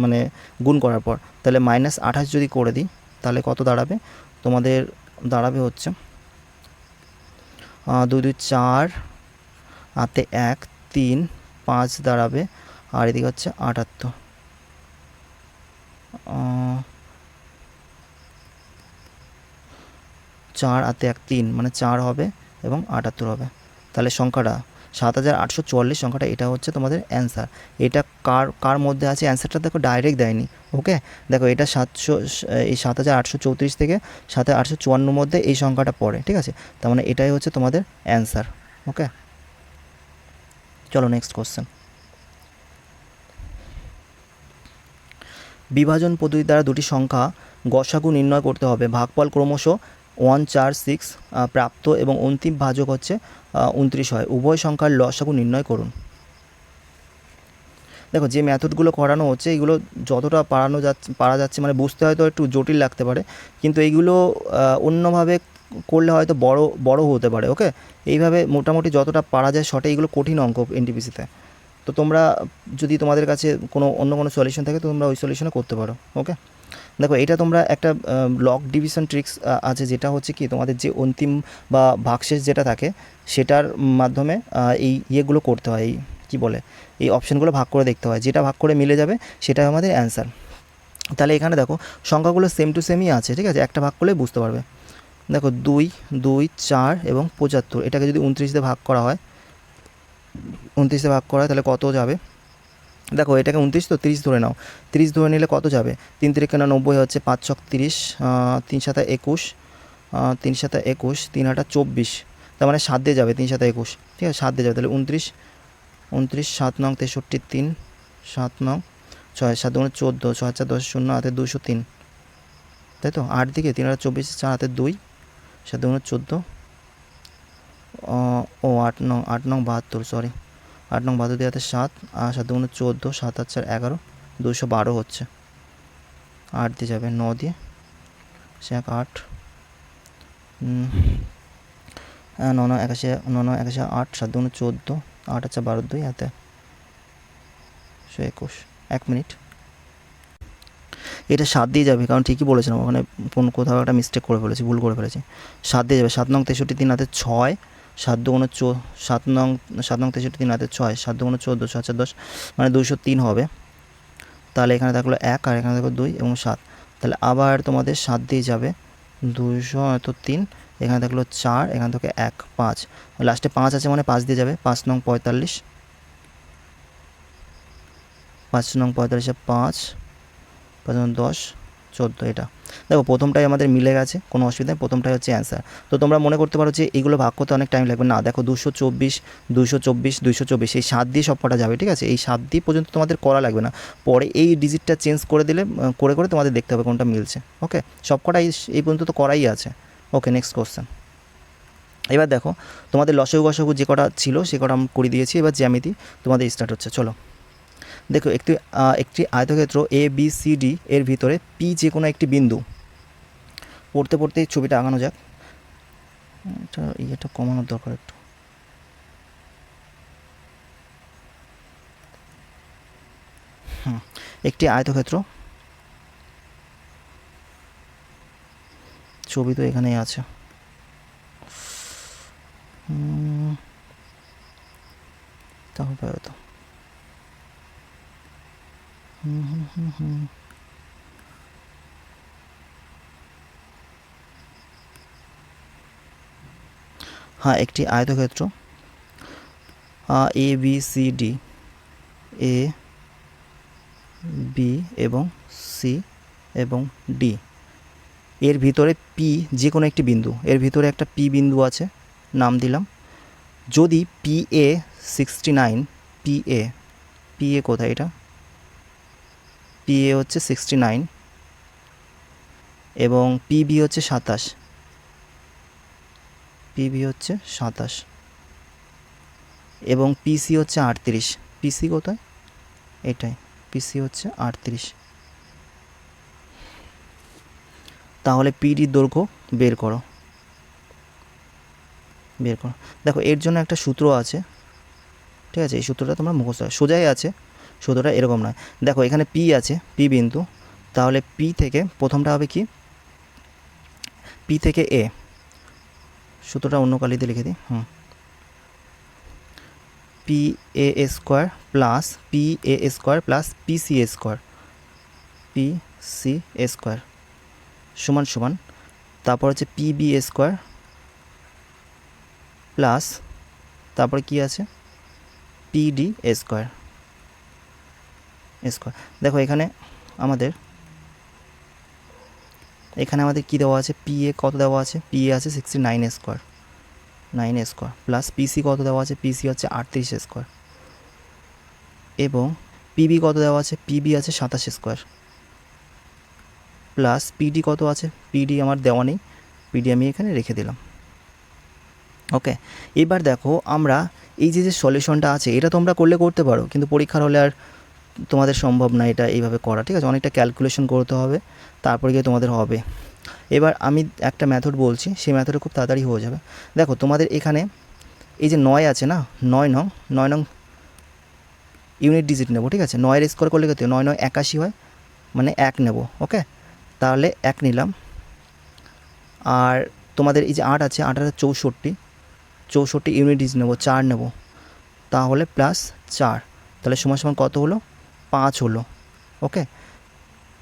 মানে গুণ করার পর। তাহলে -28 যদি করে দিই তাহলে কত দাঁড়াবে, তোমাদের দাঁড়াবে হচ্ছে 2 2 4 হাতে 1 3 5 দাঁড়াবে, আর এদিকে হচ্ছে 78, 4 হাতে 1 3, মানে 4 হবে এবং 78 হবে। তাহলে সংখ্যাটা 7844 সংখ্যাটা, এটা হচ্ছে তোমাদের অ্যান্সার। এটা কার মধ্যে আছে অ্যান্সারটা দেখো ডাইরেক্ট দেয়নি। ওকে, দেখো এটা 7834 থেকে 7854 মধ্যে এই সংখ্যাটা পড়ে, ঠিক আছে। তার মানে এটাই হচ্ছে তোমাদের অ্যান্সার। ওকে, চলো নেক্সট কোশ্চেন। বিভাজন পদ্ধতি দ্বারা দুটি সংখ্যা গসাগু নির্ণয় করতে হবে। ভাগফল ক্রমশ 1 4 6 প্রাপ্ত এবং অন্তিম ভাজক হচ্ছে 29 হয়। উভয় সংখ্যার লসাগু নির্ণয় করুন। দেখো যে মেথডগুলো করানো হচ্ছে এইগুলো যতটা পারা যাচ্ছে, মানে বুঝতে হয়তো একটু জটিল লাগতে পারে, কিন্তু এইগুলো অন্যভাবে করলে হয়তো বড় হতে পারে। ওকে, এইভাবে মোটামুটি যতটা পারা যায় শর্টে, এইগুলো কঠিন অঙ্ক এনটিপিসিতে। তো তোমরা যদি তোমাদের কাছে অন্য কোনো সলিউশন থাকে তো তোমরা ওই সলিউশনে করতে পারো। ওকে, দেখো এটা তোমরা একটা লগ ডিভিশন ট্রিক্স আছে, যেটা হচ্ছে কি তোমাদের যে অন্তিম বা ভাগশেষ যেটা থাকে সেটার মাধ্যমে এই ইয়েগুলো করতে হয়, এই কী বলে, এই অপশানগুলো ভাগ করে দেখতে হয়, যেটা ভাগ করে মিলে যাবে সেটাই আমাদের অ্যান্সার। তাহলে এখানে দেখো সংখ্যাগুলো সেম টু সেমই আছে, ঠিক আছে, একটা ভাগ করলে বুঝতে পারবে। দেখো 2 2 4 এবং 75, এটাকে যদি 29 দিয়ে ভাগ করা হয়, 29 দিয়ে ভাগ করা হয় তাহলে কত যাবে, দেখো এটাকে 29 তো 30 ধরে নাও, 30 ধরে নিলে কত যাবে, 3 3 90 হচ্ছে, 5 6 30, 3 7 21, 3 7 21, 3 8 24, তার মানে 7 দিয়ে যাবে, 3 7 21, ঠিক আছে, 7 দিয়ে যাবে, তাহলে 29 7 9 63 3 7 9 6 7 9 14, 6 4 10 0 হাতে 203, তাই তো, 8 দিকে 3 8 24, 4 হাতে 2, 7 9 14, ও 8 9 72, সরি 8 9 72 দিয়ে হাতে 7, আর 7 9 14, 7 8 4 11, 212 হচ্ছে, 8 দিয়ে যাবে, 9 দিয়ে সে 8, 9 9 81, 9 9 81 8, 7 2 14, 8 8 12 2 হাতে 21, 1 মিনিট, এটা 7 দিয়ে যাবে, কারণ ঠিকই বলেছিলাম, ওখানে কোথাও একটা মিস্টেক করে ফেলেছি, ভুল করে ফেলেছি, 7 দিয়ে যাবে, 7 9 63 3 হাতে 6, 7 2 7 9 63 3 হাতে 6, 7 2 14, 6 4 10, মানে 203 হবে। তাহলে এখানে থাকলো 1 আর এখানে থাকলো 2 এবং 7, তাহলে আবার তোমাদের 7 দিয়ে যাবে, 203, এখানে থাকলো 4, এখানে থেকে 1 5, লাস্টে 5 আছে মানে 5 দিয়ে যাবে, 5 9 45, 5 9 45, 5 5 10, 14 এটা দেখো প্রথমটাই আমাদের মিলে গেছে, কোনো অসুবিধা নেই, প্রথমটাই হচ্ছে অ্যান্সার। তো তোমরা মনে করতে পারো যে এইগুলো ভাগ করতে অনেক টাইম লাগবে, না দেখো 224 224 224 এই 7 দিয়ে সব কটা যাবে, ঠিক আছে, এই 7 দিয়ে পর্যন্ত তোমাদের করা লাগবে না, পরে এই ডিজিটটা চেঞ্জ করে দিলে করে করে তোমাদের দেখতে হবে কোনটা মিলছে। ওকে, সব কটা এই পর্যন্ত তো করাই আছে। ওকে, নেক্সট কোশ্চেন। এবার দেখো তোমাদের লসাগু গসাগু যে কটা ছিল সে কটা আমি করে দিয়েছি, এবার জ্যামিতি তোমাদের স্টার্ট হচ্ছে। চলো দেখো একটি আয়তক্ষেত্র এ বি সি ডি এর ভিতরে পি যে কোনো একটি বিন্দু, পড়তে পড়তে ছবিটা আগানো যাক, এটা কমানোর দরকার একটু। একটি আয়তক্ষেত্র, ছবি তো এখানেই আছে, তা হবে হয়তো। হ্যাঁ, একটি আয়তক্ষেত্র A B C D, A B এবং সি এবং ডি এর ভিতরে পি যে কোনো একটি বিন্দু, এর ভিতরে একটা পি বিন্দু আছে, নাম দিলাম। যদি পি এ 69, পি এ কোথায়, এটা পি এ হচ্ছে 69 এবং পিবি হচ্ছে 27, পিবি হচ্ছে 27 এবং পিসি হচ্ছে 38, পিসি কোথায়, এটাই, পিসি হচ্ছে 38, তাহলে পিডির দৈর্ঘ্য বের করো। দেখো এর জন্য একটা সূত্র আছে, ঠিক আছে, এই সূত্রটা তোমরা মুখস্থ, সোজাই আছে সূত্রটা, এরকম নয়। দেখো এখানে পি আছে, পি বিন্দু, তাহলে পি থেকে প্রথমটা হবে কি, পি থেকে এ, সূত্রটা অন্য কালিতে লিখে দিই, P A square plus P A square plus P C A square, P C A square সমান সমান, তারপর হচ্ছে পি বি স্কোয়ার প্লাস, তারপরে কি আছে, পি ডি স্কোয়ার। দেখো এখানে আমাদের কি দেওয়া আছে, পি এ কত দেওয়া আছে, পি এ আছে 69 স্কোয়ার, 9 স্কোয়ার প্লাস পিসি কত দেওয়া আছে, পিসি হচ্ছে 38 স্কোয়ার এবং পিবি কত দেওয়া আছে, পিবি আছে 27 স্কোয়ার প্লাস পিডি কত আছে, পিডি আমার দেওয়া নেই, পিডি আমি এখানে রেখে দিলাম। ওকে, এবার দেখো আমরা এই যে সলিউশনটা আছে এটা তোমরা করতে পারো, কিন্তু পরীক্ষার হলে আর তোমাদের সম্ভব না এটা এইভাবে করা, ঠিক আছে, অনেকটা ক্যালকুলেশন করতে হবে, তারপরে গিয়ে তোমাদের হবে। এবার আমি একটা মেথড বলছি, সেই মেথডে খুব তাড়াতাড়ি হয়ে যাবে। দেখো তোমাদের এখানে এই যে 9 আছে না, 9 নং ইউনিট ডিজিট নেব, ঠিক আছে, 9 স্কোয়ার করলে কত, 9 9 81 হয়, মানে 1 নেব। ওকে, তাহলে 1 নিলাম। আর তোমাদের এই যে 8 আছে, 8 আছে 64 ইউনিট ডিজিট নেব, 4 নেব, তাহলে প্লাস 4, তাহলে সমান সমান কত হলো, 5 হলো। ওকে,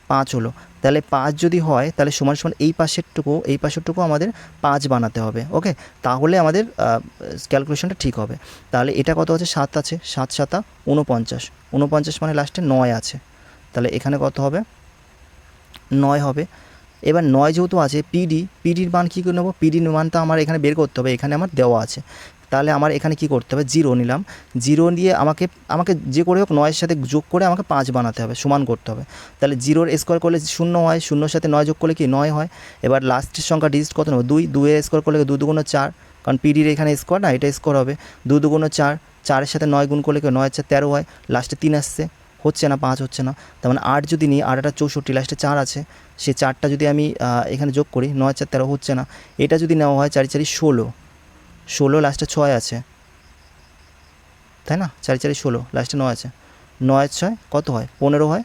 5 হলো, তাহলে 5 যদি হয় তাহলে সমান সমান এই পাশেরটুকু আমাদের 5 বানাতে হবে। ওকে, তাহলে আমাদের ক্যালকুলেশনটা ঠিক হবে। তাহলে এটা কত আছে, 7 আছে, 7 7 49 মানে লাস্টে 9 আছে, তাহলে এখানে কত হবে, 9 হবে। এবার 9 যেহেতু আছে, পিডির মান কী করে নেবো, পিডির মানটা আমার এখানে বের করতে হবে, এখানে আমার দেওয়া আছে, তাহলে আমার এখানে কি করতে হবে, 0 নিলাম, 0 দিয়ে আমাকে যে করে হোক 9-এর সাথে যোগ করে আমাকে 5 বানাতে হবে, সমান করতে হবে। তাহলে 0-র স্কোয়ার করলে 0 হয়, 0-র সাথে 9 যোগ করলে কি 9 হয়। এবার লাস্টের সংখ্যা ডিজিট কত নেব, 2-এর স্কোয়ার করলে 2 2 4, কারণ পিডির এখানে স্কোয়ার না, এটা স্কোয়ার হবে, 2 2 4, 4-এর সাথে 9 গুণ করলে 9 4 13 হয়, লাস্টে 3 আসছে, হচ্ছে না, 5 হচ্ছে না, তার মানে 8 যদি নিই, 8 8 64, লাস্টে 4 আছে, সে 4টা যদি আমি এখানে যোগ করি, 9 4 13 হচ্ছে না, এটা যদি নেওয়া হয় 4 4 16, লাস্টে 6 আছে, তাই না, 4 4 16, লাস্টে 9 আছে, 9 6 কত হয়, 15 হয়,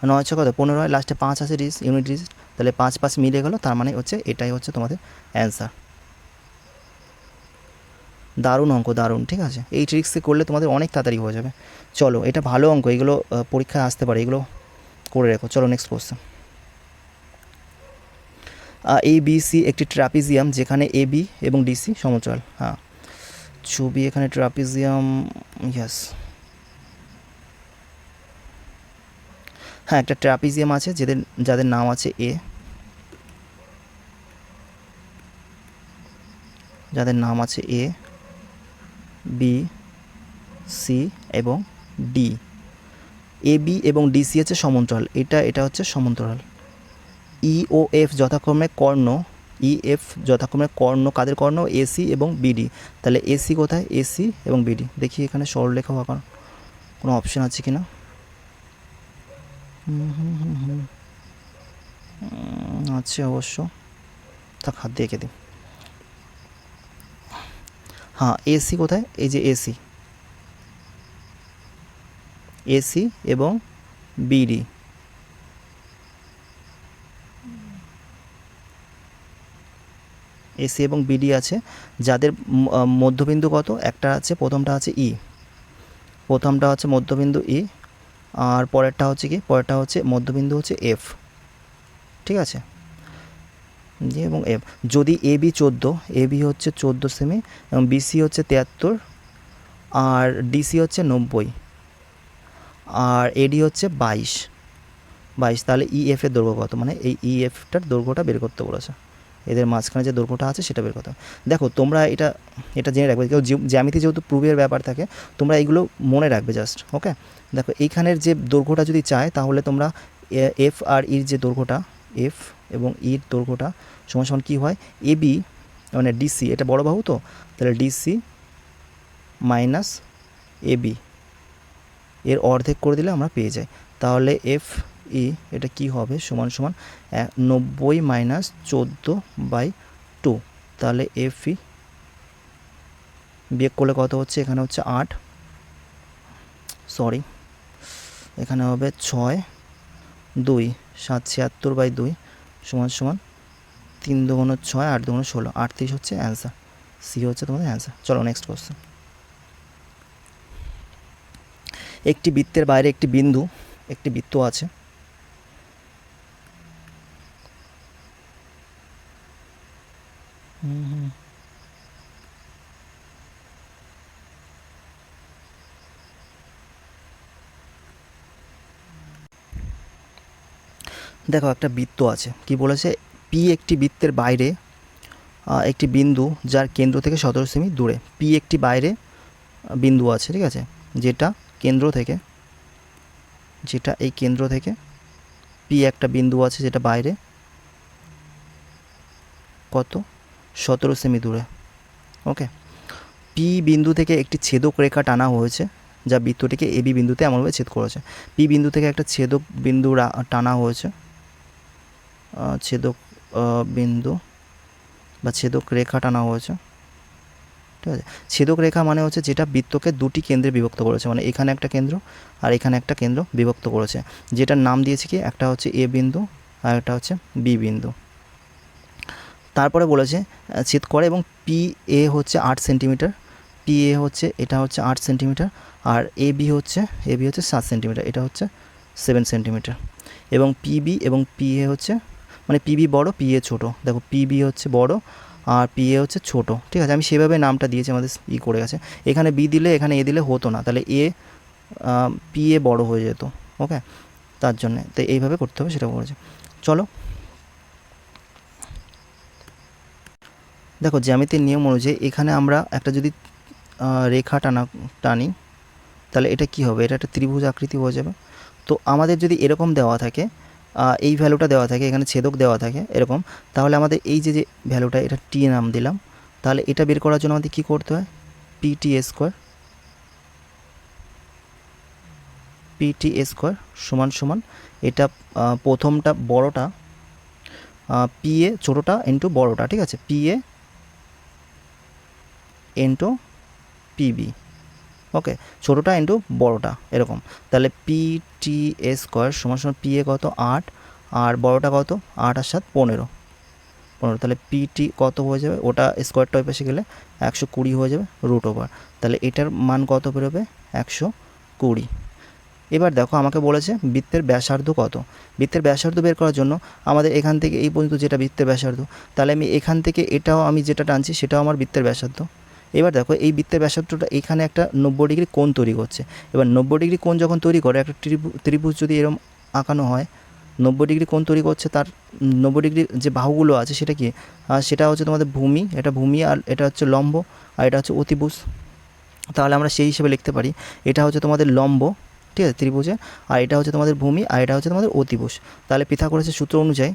9 6 কত 15 হয়, লাস্টে 5 আছে ইউনিট ডিজিট, তাহলে 5 5 মিলে গেল, তার মানে হচ্ছে এটাই হচ্ছে তোমাদের অ্যান্সার। দারুণ অঙ্ক, দারুণ, ঠিক আছে, এই ট্রিক্সে করলে তোমাদের অনেক তাড়াতাড়ি হয়ে যাবে। চলো, এটা ভালো অঙ্ক, এগুলো পরীক্ষায় আসতে পারে, এগুলো করে রেখো। চলো next question. A B C একটি ট্রাপিজিয়াম যেখানে এ বি এবং ডিসি সমতল। হ্যাঁ, ছবি এখানে ট্রাপিজিয়াম, ইয়েস, হ্যাঁ, একটা ট্রাপিজিয়াম আছে যাদের নাম আছে এ, যাদের নাম আছে এ, বি, সি এবং ডি। এ বি এবং ডিসি হচ্ছে সমান্তরাল, এটা হচ্ছে সমান্তরাল। ই ও এফ যথাক্রমে কর্ণ, ই এফ যথাক্রমে কর্ণ, কাদের কর্ণ? এসি এবং বিডি। তাহলে এসি কোথায়? এসি এবং বিডি। দেখি এখানে সরলরেখা আঁকার কোনো অপশান আছে কি না। আছে অবশ্য, থাক হাত দিয়ে এঁকে দিই। হ্যাঁ, এসি কোথায়? এই যে এসি, এসি এবং বিডি। এসি এবং বিডি আছে, যাদের মধ্যবিন্দু কত? একটা আছে, প্রথমটা আছে ই, প্রথমটা হচ্ছে মধ্যবিন্দু ই, আর পরেরটা হচ্ছে কি? পরেরটা হচ্ছে মধ্যবিন্দু হচ্ছে এফ, ঠিক আছে, জি এবং এফ। যদি এ বি 14, এ বি হচ্ছে 14 সেমি এবং বিসি হচ্ছে 73 আর ডিসি হচ্ছে 90 আর এডি হচ্ছে 22, তাহলে ইএফ এর দৈর্ঘ্য কত? মানে এই ইএফটার দৈর্ঘ্যটা বের করতে বলেছে, এদের মাঝখানে যে দৈর্ঘ্যটা আছে সেটা বের করতে হবে। দেখো তোমরা এটা জেনে রাখবে, কেউ জ্যামিতি যেহেতু প্রুফের ব্যাপার থাকে, তোমরা এইগুলো মনে রাখবে জাস্ট, ওকে। দেখো এইখানের যে দৈর্ঘ্যটা যদি চায়, তাহলে তোমরা এফ আর ইর যে দৈর্ঘ্যটা, এফ এবং ইর দৈর্ঘ্যটা সমান সমান কী হয়? এ বি মানে ডিসি, এটা বড় বাহু তো, তাহলে ডিসি মাইনাস এ বি এর অর্ধেক করে দিলে আমরা পেয়ে যাই। তাহলে এফ ই এটা কি হবে? সমান সমান 90 মাইনাস 14/2। তাহলে এফ ই বিয়োগ করলে কত হচ্ছে? এখানে হচ্ছে 8, সরি এখানে হবে 6, 2, 776/2 সমান সমান 3 দুগুণ 6, 8 দুগুণ 16, 38 হচ্ছে অ্যান্সার। সি হচ্ছে তোমাদের অ্যান্সার। চলো নেক্সট কোশ্চেন। একটি বৃত্তের বাইরে একটি বৃত্ত আছে, দেখো একটা বৃত্ত আছে, কি বলেছে? পি একটি বৃত্তের বাইরে একটি বিন্দু যার কেন্দ্র থেকে 17 সেমি দূরে। পি একটি বাইরে বিন্দু আছে, ঠিক আছে, যেটা এই কেন্দ্র থেকে পি একটা বিন্দু আছে যেটা বাইরে কত? 17 সেমি দূরে, ওকে। পি বিন্দু থেকে একটি ছেদক রেখা টানা হয়েছে যা বৃত্তটিকে এবি বিন্দুতে এমনভাবে ছেদ করেছে। পি বিন্দু থেকে একটা ছেদক বিন্দু টানা হয়েছে, ছেদক বিন্দু বা ছেদক রেখা টানা হয়েছে, ঠিক আছে। ছেদক রেখা মানে হচ্ছে যেটা বৃত্তকে দুটি কেন্দ্রে বিভক্ত করেছে, মানে এখানে একটা কেন্দ্র আর এখানে একটা কেন্দ্র বিভক্ত করেছে, যেটার নাম দিয়েছে কি? একটা হচ্ছে এ বিন্দু আর একটা হচ্ছে বি বিন্দু। তারপরে বলেছে ছেদ করে এবং পি এ হচ্ছে 8 সেন্টিমিটার, পি এ হচ্ছে এটা হচ্ছে 8 সেন্টিমিটার আর এ বি হচ্ছে 7 সেন্টিমিটার, এটা হচ্ছে 7 সেন্টিমিটার। এবং পিবি এবং পি এ হচ্ছে, মানে পিবি বড়, পি এ ছোটো। দেখো পিবি হচ্ছে বড় আর পি এ হচ্ছে ছোটো, ঠিক আছে। আমি সেভাবে নামটা দিয়েছি, আমাদের করে গেছে। এখানে বি দিলে এখানে এ দিলে হতো না, তাহলে পি এ বড় হয়ে যেত, ওকে। তার জন্যে তো এইভাবে করতে হবে, সেটা বলেছে। চলো দেখো জ্যামিতির নিয়ম অনুযায়ী এখানে আমরা একটা যদি রেখা টানি, তাহলে এটা কি হবে? এটা একটা ত্রিভুজ আকৃতি হয়ে যাবে। তো আমাদের যদি এরকম দেওয়া থাকে, এই ভ্যালুটা দেওয়া থাকে, এখানে ছেদক দেওয়া থাকে এরকম, তাহলে আমাদের এই যে ভ্যালুটা, এটা টি নাম দিলাম, তাহলে এটা বের করার জন্য আমাদের কী করতে হয়? পিটি স্কোয়ার সমান সমান এটা প্রথমটা বড়টা পি এ ছোটোটা ইন্টু বড়োটা, ঠিক আছে, পি এ ইন্টু পিবি, ওকে, ছোটোটা ইন্টু বড়োটা এরকম। তাহলে পিটি স্কোয়ার সমান সমান পি এ কত? 8 আর বড়োটা কত? 8 আর 7 15, তাহলে পিটি কত হয়ে যাবে? ওটা স্কোয়ারটা ওই পাশে গেলে 120 হয়ে যাবে √। তাহলে এটার মান কত বেরোবে? 120। এবার দেখো আমাকে বলেছে বৃত্তের ব্যাসার্ধ কত। বৃত্তের ব্যাসার্ধ বের করার জন্য আমাদের এখান থেকে এই পর্যন্ত যেটা বৃত্তের ব্যাসার্ধ, তাহলে আমি এখান থেকে এটাও আমি যেটা টানছি সেটাও আমার বৃত্তের ব্যাসার্ধ। এবার দেখো এই বৃত্তের ব্যাসার্ধটা এখানে একটা 90 ডিগ্রি কোণ তৈরি করছে। এবার 90 ডিগ্রি কোণ যখন তৈরি করে, একটা ত্রিভুজ যদি এরকম আঁকানো হয়, 90 ডিগ্রি কোণ তৈরি করছে, তার 90 ডিগ্রি যে বাহুগুলো আছে সেটা কি, সেটা হচ্ছে তোমাদের ভূমি, এটা ভূমি, আর এটা হচ্ছে লম্ব, আর এটা হচ্ছে অতিভুজ। তাহলে আমরা সেই হিসেবে লিখতে পারি এটা হচ্ছে তোমাদের লম্ব, ঠিক আছে, ত্রিভুজে, আর এটা হচ্ছে তোমাদের ভূমি, আর এটা হচ্ছে তোমাদের অতিভুজ। তাহলে পিথাগোরাসের সূত্র অনুযায়ী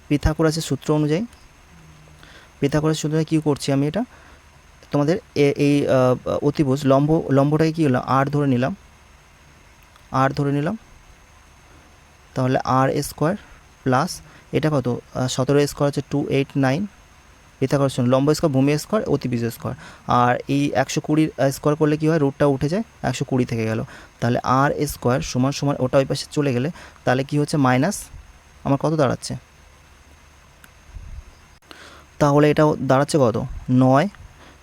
পিথাগোরাসের সূত্র অনুযায়ী কী করছি আমি, এটা তোমাদের এই অতিভুজ লম্বটাকে কী হলো, আর ধরে নিলাম, তাহলে আর স্কোয়ার প্লাস এটা কত, 17 স্কোয়ার হচ্ছে 289, পিথাগোরাস লম্ব স্কোয়ার, ভূমি স্কোয়ার, অতিভুজ স্কোয়ার, আর এই 120 স্কোয়ার করলে কী হয়, রুটটা উঠে যায়, 120 থেকে গেল, তাহলে আর স্কোয়ার সমান সমান ওটা ওই পাশে চলে গেলে তাহলে কি হচ্ছে মাইনাস আমার কত দাঁড়াচ্ছে, তাহলে এটা দাঁড়াচ্ছে কত 9,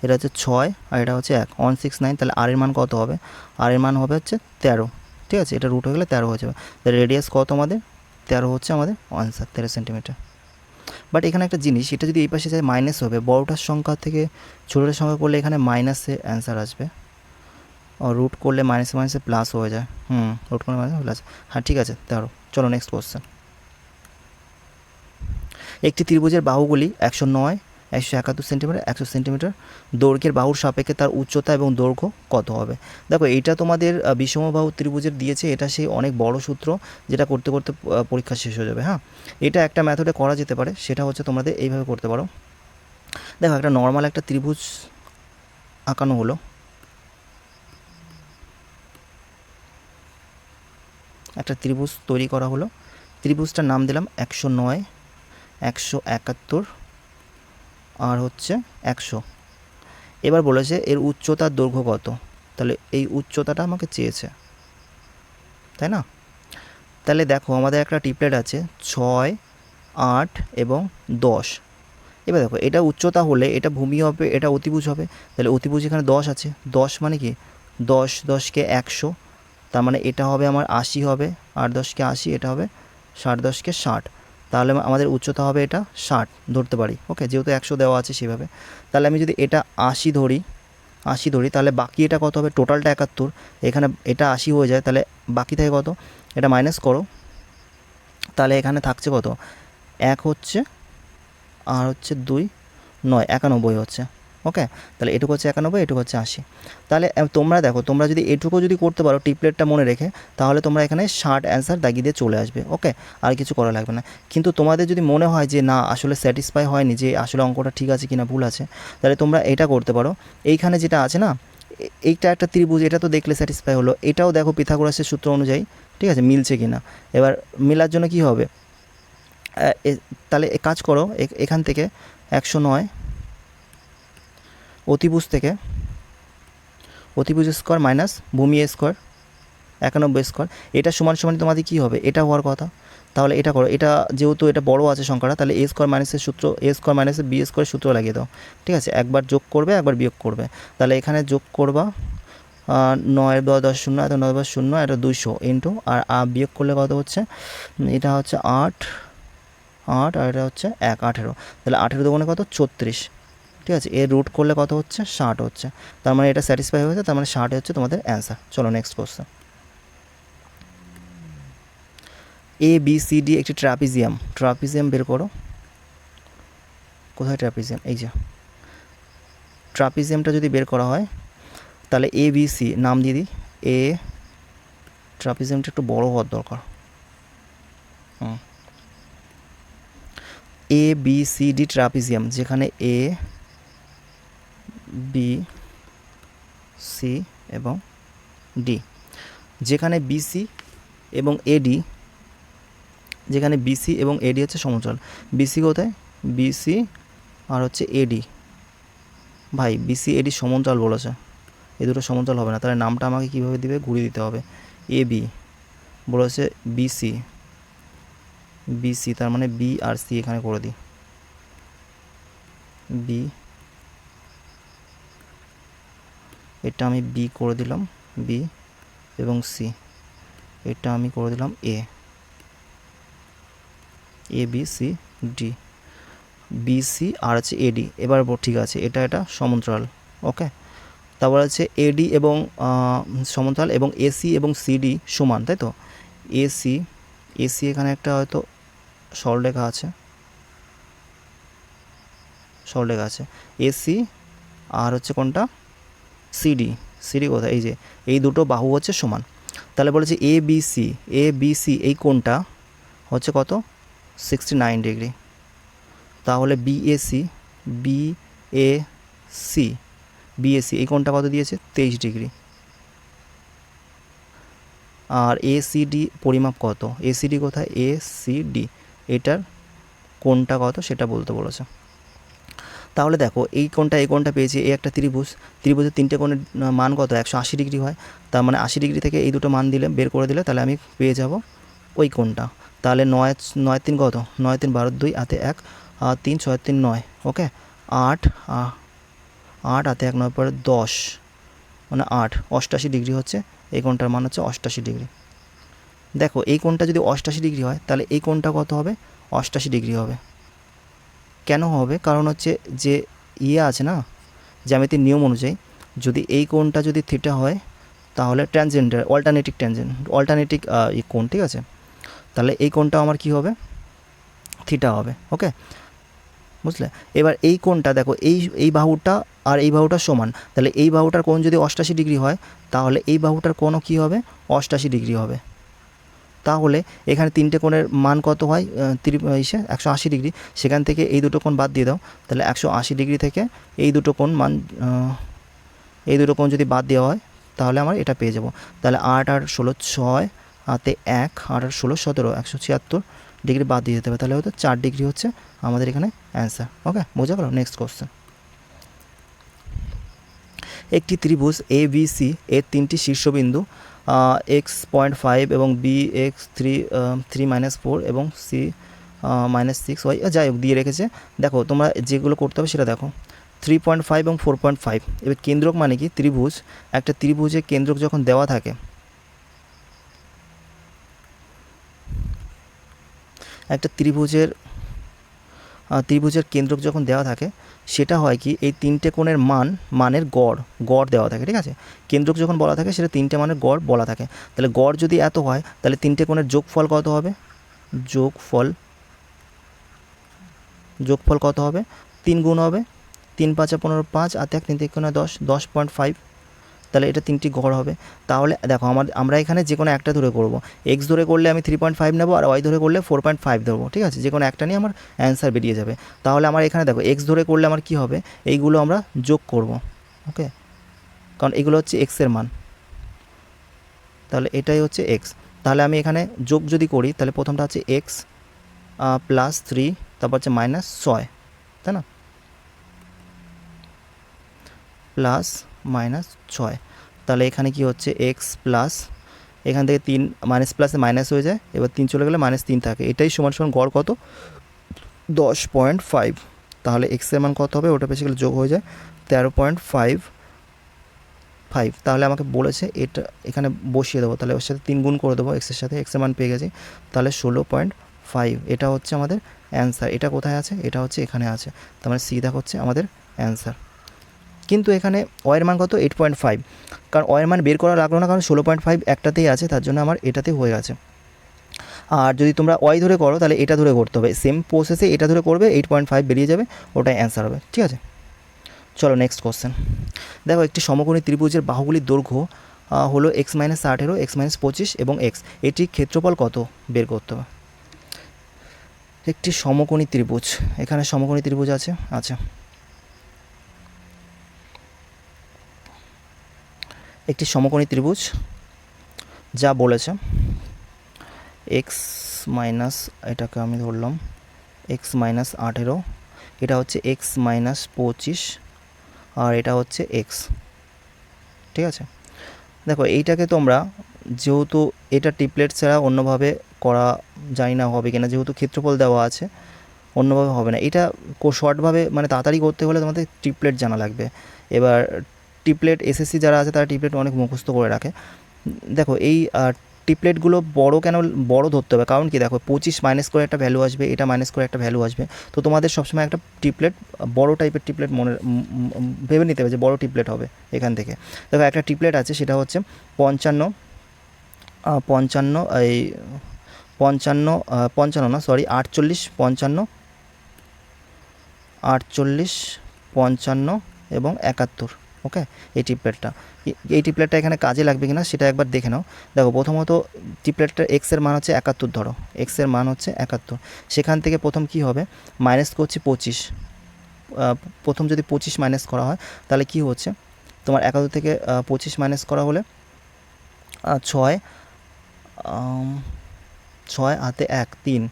এটা হচ্ছে 6, আর এটা হচ্ছে 169, তাহলে আর এর মান কত হবে, আর এর মান হবে হচ্ছে 13, ঠিক আছে, এটা রুট হয়ে গেলে 13 হয়ে যাবে, তাহলে রেডিয়াস কত আমাদের 13 হচ্ছে আমাদের আনসার, 13 সেন্টিমিটার। বাট এখানে একটা জিনিস, এটা যদি এই পাশে যায় মাইনাস হবে, বড়টার সংখ্যা থেকে ছোটোটার সংখ্যা করলে এখানে মাইনাসে অ্যান্সার আসবে, ও রুট করলে মাইনাসে প্লাস হয়ে যায়, রুট করলে মাইনাসে প্লাস, হ্যাঁ ঠিক আছে 13। চলো নেক্সট কোশ্চেন। একটি ত্রিভুজের বাহুগুলি 109, 171 সেন্টিমিটার, 100 সেন্টিমিটার, দৈর্ঘ্যের বাহুর সাপেক্ষে তার উচ্চতা এবং দৈর্ঘ্য কত হবে। দেখো এইটা তোমাদের বিষমবাহু ত্রিভুজের দিয়েছে, এটা সেই অনেক বড় সূত্র যেটা করতে করতে পরীক্ষা শেষ হয়ে যাবে। হ্যাঁ, এটা একটা মেথডে করা যেতে পারে, সেটা হচ্ছে তোমাদের এইভাবে করতে পারো। দেখো একটা নর্মাল একটা ত্রিভুজ আঁকানো হলো, একটা ত্রিভুজ তৈরি করা হলো, ত্রিভুজটার নাম দিলাম 109, 171 আর হচ্ছে 100। এবার বলেছে এর উচ্চতার দৈর্ঘ্য কত, তাহলে এই উচ্চতাটা আমাকে চেয়েছে, তাই না। তাহলে দেখো আমাদের একটা টিপলেট আছে 6, 8 এবং 10। এবার দেখো এটা উচ্চতা হলে এটা ভূমি হবে, এটা অতিভুজ হবে, তাহলে অতিভুজ এখানে 10 আছে, 10 মানে কি 10 10কে 100, তার মানে এটা হবে আমার 80 হবে, 8 10কে 80, এটা হবে 60 10কে 60, তাহলে আমাদের উচ্চতা হবে এটা 60 ধরতে পারি, ওকে, যেহেতু 100 দেওয়া আছে সেভাবে। তাহলে আমি যদি এটা 80 ধরি, তাহলে বাকি এটা কত হবে, টোটালটা 71, এখানে এটা 80 হয়ে যায়, তাহলে বাকি থাকে কত, এটা মাইনাস করো, তাহলে এখানে থাকছে কত, 1 হচ্ছে, আর হচ্ছে 2 9, 91 হচ্ছে, ওকে। তাহলে এটুকু হচ্ছে 91, এটুকু হচ্ছে 80। তাহলে তোমরা দেখো, তোমরা যদি এটুকু যদি করতে পারো টিপলেটটা মনে রেখে, তাহলে তোমরা এখানে 60 অ্যান্সার দাগিয়ে দিয়ে চলে আসবে, ওকে, আর কিছু করা লাগবে না। কিন্তু তোমাদের যদি মনে হয় যে না আসলে স্যাটিসফাই হয়নি, যে আসলে অঙ্কটা ঠিক আছে কিনা ভুল আছে, তাহলে তোমরা এটা করতে পারো, এইখানে যেটা আছে না, এইটা একটা ত্রিভুজ, এটা তো দেখলে স্যাটিসফাই হলো, এটাও দেখো পিথাগোরাসের সূত্র অনুযায়ী, ঠিক আছে, মিলছে কিনা। এবার মেলার জন্য কি হবে, তাহলে কাজ করো, এখান থেকে 109 অতিভুজ থেকে, অতিভুজ স্কোয়ার মাইনাস ভূমি স্কোয়ার 91 স্কোয়ার, এটা সমান সমান তোমাদের কী হবে, এটা হওয়ার কথা। তাহলে এটা করো, এটা যেহেতু এটা বড় আছে সংখ্যাটা, তাহলে এ স্কোয়ার মাইনাসের সূত্র, এ স্কোয়ার মাইনাসের বি স্কোয়ার সূত্র লাগিয়ে দাও, ঠিক আছে, একবার যোগ করবে একবার বিয়োগ করবে, তাহলে এখানে যোগ করবা 9 10 0, এত 9 0, এটা 200 ইন্টু, আর বিয়োগ করলে কত হচ্ছে, এটা হচ্ছে 8 8, আর এটা হচ্ছে 18, তাহলে 18 দোকানে কত 34, ঠিক আছে, এর রুট করলে কত হচ্ছে 60 হচ্ছে, তার মানে এটা স্যাটিসফাই হয়েছে, তার মানে 60 হচ্ছে তোমাদের অ্যান্সার। চলো নেক্সট কোশ্চেন। ABCD একটি ট্রাপিজিয়াম বের করো। কোথায় ট্রাপিজিয়াম, এই যে ট্রাপিজিয়ামটা যদি বের করা হয়, তাহলে ABC নাম দিয়ে দিই, এ, ট্রাপিজিয়ামটা একটু বড় হওয়ার দরকার, ABCD ট্রাপিজিয়াম, যেখানে A B C এবং D, যেখানে BC এবং AD, যেখানে BC এবং AD হচ্ছে সমতল, BC কোথায়, BC আর হচ্ছে AD, ভাই BC AD সমতল বলেছে, এই দুটো সমতল হবে না, তাহলে নামটা আমাকে কীভাবে দিবে, ঘুরিয়ে দিতে হবে, AB বলেছে BC, তার মানে B আর C এখানে করে দিই, B, এটা আমি B করে দিলাম, B এবং C, এটা আমি করে দিলাম ABCD, BC আর হচ্ছে AD। এবার ঠিক আছে, এটা সমান্তরাল, ওকে, তারপর আছে এডি এবং সমান্তরাল এবং এসি এবং সিডি সমান, তাই তো। এসি এসি এখানে একটা হয়তো সরলরেখা আছে, সরলরেখা আছে এসি, আর হচ্ছে কোনটা সিডি, সিডি কোথায়, এই যে এই দুটো বাহু হচ্ছে সমান। তাহলে বলেছে এ বি সি এই কোণটা হচ্ছে কত 69 ডিগ্রি। তাহলে বিএসি বিএসি বিএসি এই কোণটা কত দিয়েছে 23 ডিগ্রি। আর এসিডি পরিমাপ কত, এসিডি কোথায়, এসিডি এটার কোণটা কত সেটা বলতে বলেছে। তাহলে দেখো এই কোণটা পেয়েছি, এই একটা ত্রিভুজ, ত্রিভুজের তিনটে কোণের মান কত 180 ডিগ্রি হয়। তার মানে 80 ডিগ্রি থেকে এই দুটো মান দিলে, বের করে দিলে, তাহলে আমি পেয়ে যাব ওই কোণটা। তাহলে 9 3 কত, 9 3 12 2 হাতে 1 3 6 3 9, ওকে 8 8 হাতে 1 9 পরে 10 মানে 8, 88 ডিগ্রি হচ্ছে এই কোণটার মান হচ্ছে 88 ডিগ্রি। দেখো এই কোণটা যদি 88 ডিগ্রি হয় তাহলে এই কোণটা কত হবে 88 ডিগ্রি হবে। কেন হবে, কারণ হচ্ছে যে আছে না জ্যামিতির নিয়ম অনুযায়ী, যদি এই কোণটা যদি থিটা হয় তাহলে ট্যানজেন্টের অল্টারনেটিক কোণ, ঠিক আছে। তাহলে এই কোণটা আমার কি হবে থিটা হবে, ওকে বুঝলে। এবার এই কোণটা দেখো এই বাহুটা আর এই বাহুটা সমান, তাহলে এই বাহুটার কোণ যদি 88 ডিগ্রি হয় তাহলে এই বাহুটার কোণও কী হবে 88 ডিগ্রি হবে। তাহলে এখানে তিনটে কোণের মান কত হয় 180 ডিগ্রি, সেখান থেকে এই দুটো কোণ বাদ দিয়ে দাও, তাহলে 180 ডিগ্রি থেকে এই দুটো কোণ এই দুটো কোণ যদি বাদ দেওয়া হয় তাহলে আমার এটা পেয়ে যাব। তাহলে 8 আর 16 6 হাতে 1 8 আর 16 17 176 ডিগ্রি বাদ দিয়ে যেতে হবে, তাহলে হয়তো 4 ডিগ্রি হচ্ছে আমাদের এখানে অ্যান্সার। ওকে, বোঝা গেল। নেক্সট কোশ্চেন, একটি ত্রিভুজ এ বি সি এর তিনটি শীর্ষবিন্দু x.5 এবং বি x3 - 4 এবং সি -6y যাই হোক দিয়ে রেখেছে। দেখো তোমরা যেগুলো করতে হবে সেটা দেখো, 3.5 এবং 4.5। এবার কেন্দ্রক মানে কি, ত্রিভুজ, একটা ত্রিভুজে কেন্দ্রক যখন দেওয়া থাকে, একটা ত্রিভুজের কেন্দ্রক যখন দেওয়া থাকে সেটা হয় কি, এই তিনটে কোণের মানের গড় দেওয়া থাকে, ঠিক আছে। কেন্দ্রক যখন বলা থাকে সেটা তিনটে মানের গড় বলা থাকে। তাহলে গড় যদি এত হয় তাহলে তিনটে কোণের যোগফল কত হবে, যোগফল কত হবে 3 গুণ হবে, 3 5 15 5 আর 1 3 3 10 10.5, তাহলে এটা তিনটি গড় হবে। তাহলে দেখো আমরা এখানে যে কোনো একটা ধরে করব, এক্স ধরে করলে আমি 3.5 নেবো আর ওয়াই ধরে করলে 4.5 দেবো, ঠিক আছে। যে কোনো একটা নিয়ে আমার অ্যান্সার বেরিয়ে যাবে। তাহলে আমার এখানে দেখো এক্স ধরে করলে আমার কি হবে, এইগুলো আমরা যোগ করব, ওকে, কারণ এগুলো হচ্ছে এক্সের মান, তাহলে এটাই হচ্ছে এক্স। তাহলে আমি এখানে যোগ যদি করি তাহলে প্রথমটা হচ্ছে এক্স +3, তারপর হচ্ছে -6, তাই না, +-6, তাহলে এখানে কি হচ্ছে এক্স প্লাস, এখান থেকে 3 মাইনাস প্লাসে মাইনাস হয়ে যায়, এবার 3 চলে গেলে -3 থাকে, এটাই সমান গড় কত 10.5। তাহলে এক্সের মান কত হবে, ওটা বেশি গেলে যোগ হয়ে যায় 13.55। তাহলে আমাকে বলেছে এটা এখানে বসিয়ে দেবো, তাহলে ওর সাথে 3 গুণ করে দেবো এক্সের সাথে, এক্সের মান পেয়ে গেছি, তাহলে 16.5 এটা হচ্ছে আমাদের অ্যান্সার। এটা কোথায় আছে, এটা হচ্ছে এখানে আছে, তার মানে সি দেখা হচ্ছে আমাদের অ্যান্সার। কিন্তু এখানে ওয়ের মান কত 8.5, কারণ ওয়ের মান বের করা লাগলো না, কারণ 16.5 একটাতেই আছে, তার জন্য আমার এটাতে হয়ে গেছে। আর যদি তোমরা ওয়াই ধরে করো তাহলে এটা ধরে করতে হবে, সেম প্রসেসে এটা ধরে করবে, 8.5 বেরিয়ে যাবে, ওটাই অ্যান্সার হবে, ঠিক আছে। চলো নেক্সট কোশ্চেন, দেখো একটি সমকোণী ত্রিভুজের বাহুগুলির দৈর্ঘ্য হলো x-18 x-25 এবং x, এটির ক্ষেত্রফল কত বের করতে হবে। একটি সমকোণী ত্রিভুজ, এখানে সমকোণী ত্রিভুজ আছে, আচ্ছা একটি সমকোণী ত্রিভুজ যা বলেছে এক্স মাইনাস, এটাকে আমি ধরলাম x-18, এটা হচ্ছে x-25 আর এটা হচ্ছে এক্স, ঠিক আছে। দেখো এইটাকে তোমরা, যেহেতু এটা টিপলেট ছাড়া অন্যভাবে করা জানি না হবে কিনা, যেহেতু ক্ষেত্রফল দেওয়া আছে অন্যভাবে হবে না, এটা শর্টভাবে মানে তাড়াতাড়ি করতে হলে তোমাদের টিপলেট জানা লাগবে। এবার টিপলেট এসএসসি যারা আছে তারা টিপলেট অনেক মুখস্থ করে রাখে। দেখো এই ট্রিপলেটগুলো বড় কেন বড় ধরতে হবে, কারণ কি দেখো 25 মাইনাস করে একটা ভ্যালু আসবে, এটা মাইনাস করে একটা ভ্যালু আসবে, তো তোমাদের সবসময় একটা ট্রিপলেট বড় টাইপের ট্রিপলেট ভেবে নিতে হবে যে বড় ট্রিপলেট হবে এখান থেকে। দেখো একটা ট্রিপলেট আছে, সেটা হচ্ছে 55 55 এই 55 না সরি 48 55 48 55 এবং 71। ওকে, এই ট্রিপলেটটা এখানে কাজে লাগবে কিনা সেটা একবার দেখে নাও। দেখো প্রথমত ট্রিপলেটটার এক্সের মান হচ্ছে 71, ধরো এক্সের মান হচ্ছে 71, সেখান থেকে প্রথম কি হবে, মাইনাস করছি 25, প্রথম যদি 25 মাইনাস করা হয় তাহলে কি হচ্ছে তোমার 71 থেকে 25 মাইনাস করা হলে 6 6 হাতে 1 3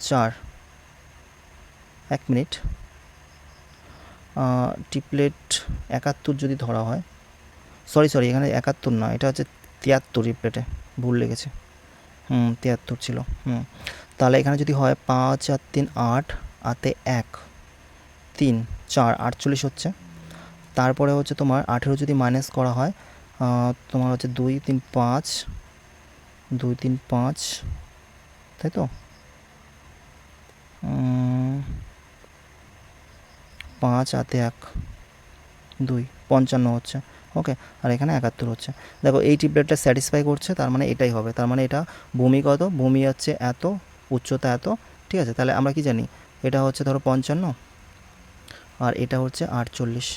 4, 1 মিনিট, ট্রিপলেট 71 যদি ধরা হয়, সরি এখানে 71 না, এটা হচ্ছে 73, ট্রিপলেটে ভুল লেগেছে, 73 ছিল। তাহলে এখানে যদি হয় 5 আর 3 8, হাতে 1 3 4 48 হচ্ছে। তারপরে হচ্ছে তোমার 18 যদি মাইনাস করা হয় তোমার হচ্ছে 2 3 5 2 3 5, তাই তো 5 হাতে 1 2 55 হচ্ছে। ওকে, আর এখানে 71 হচ্ছে। দেখো এই ট্রিপলেটটা স্যাটিসফাই করছে, তার মানে এটাই হবে, তার মানে এটা ভূমি কত, ভূমি হচ্ছে এত, উচ্চতা এত, ঠিক আছে। তাহলে আমরা কি জানি, এটা হচ্ছে ধরো 55 আর এটা হচ্ছে 48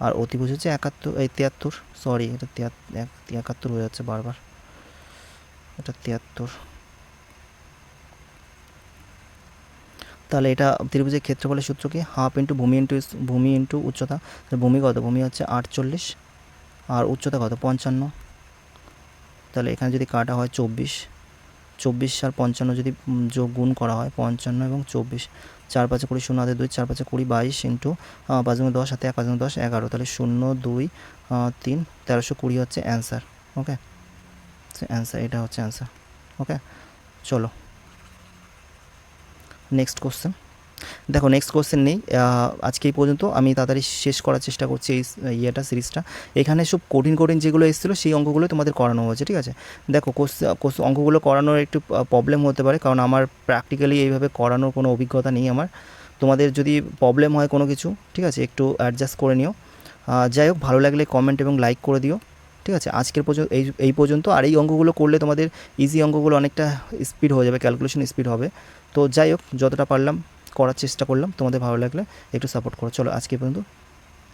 আর অতিভুজ হচ্ছে 71 এই 73, সরি এটা 71 হয়ে যাচ্ছে বারবার, এটা 73। তাহলে এটা ত্রিভুজের ক্ষেত্রফলের সূত্র কি, হাফ ইন্টু ভূমি ইন্টু উচ্চতা। ভূমি কত, ভূমি হচ্ছে 48 আর উচ্চতা কত 55, তাহলে এখানে যদি কাটা হয় 24 আর 55 যদি যোগ গুণ করা হয় 55 এবং 24, 4 5 20 0 হাতে 2 4 5 20 22 ইন্টু 5 10 হাতে 1 5 10 11, তাহলে 0 2 3 1320 হচ্ছে অ্যান্সার। ওকে, অ্যান্সার এটা হচ্ছে অ্যান্সার। ওকে, চলো নেক্সট কোশ্চেন। দেখো নেক্সট কোশ্চেন নেই, আজকে এই পর্যন্ত, আমি তাড়াতাড়ি শেষ করার চেষ্টা করছি এই সিরিজটা। এখানে সব কঠিন যেগুলো এসেছিলো সেই অঙ্কগুলো তোমাদের করানো হয়েছে, ঠিক আছে। দেখো অঙ্কগুলো করানোর একটু প্রবলেম হতে পারে, কারণ আমার প্র্যাকটিক্যালি এইভাবে করানোর কোনো অভিজ্ঞতা নেই আমার। তোমাদের যদি প্রবলেম হয় কোনো কিছু, ঠিক আছে, একটু অ্যাডজাস্ট করে নিও। যাই হোক, ভালো লাগলে কমেন্ট এবং লাইক করে দিও, ঠিক আছে। আজকের পর্যন্ত এই পর্যন্ত। আর এই অঙ্কগুলো করলে তোমাদের ইজি অঙ্কগুলো অনেকটা স্পিড হয়ে যাবে, ক্যালকুলেশন স্পিড হবে। তো যাই হোক, যতটা পারলাম করার চেষ্টা করলাম, তোমাদের ভালো লাগলে একটু সাপোর্ট করো। চলো আজকে পর্যন্ত,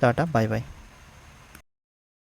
টাটা, বাই বাই।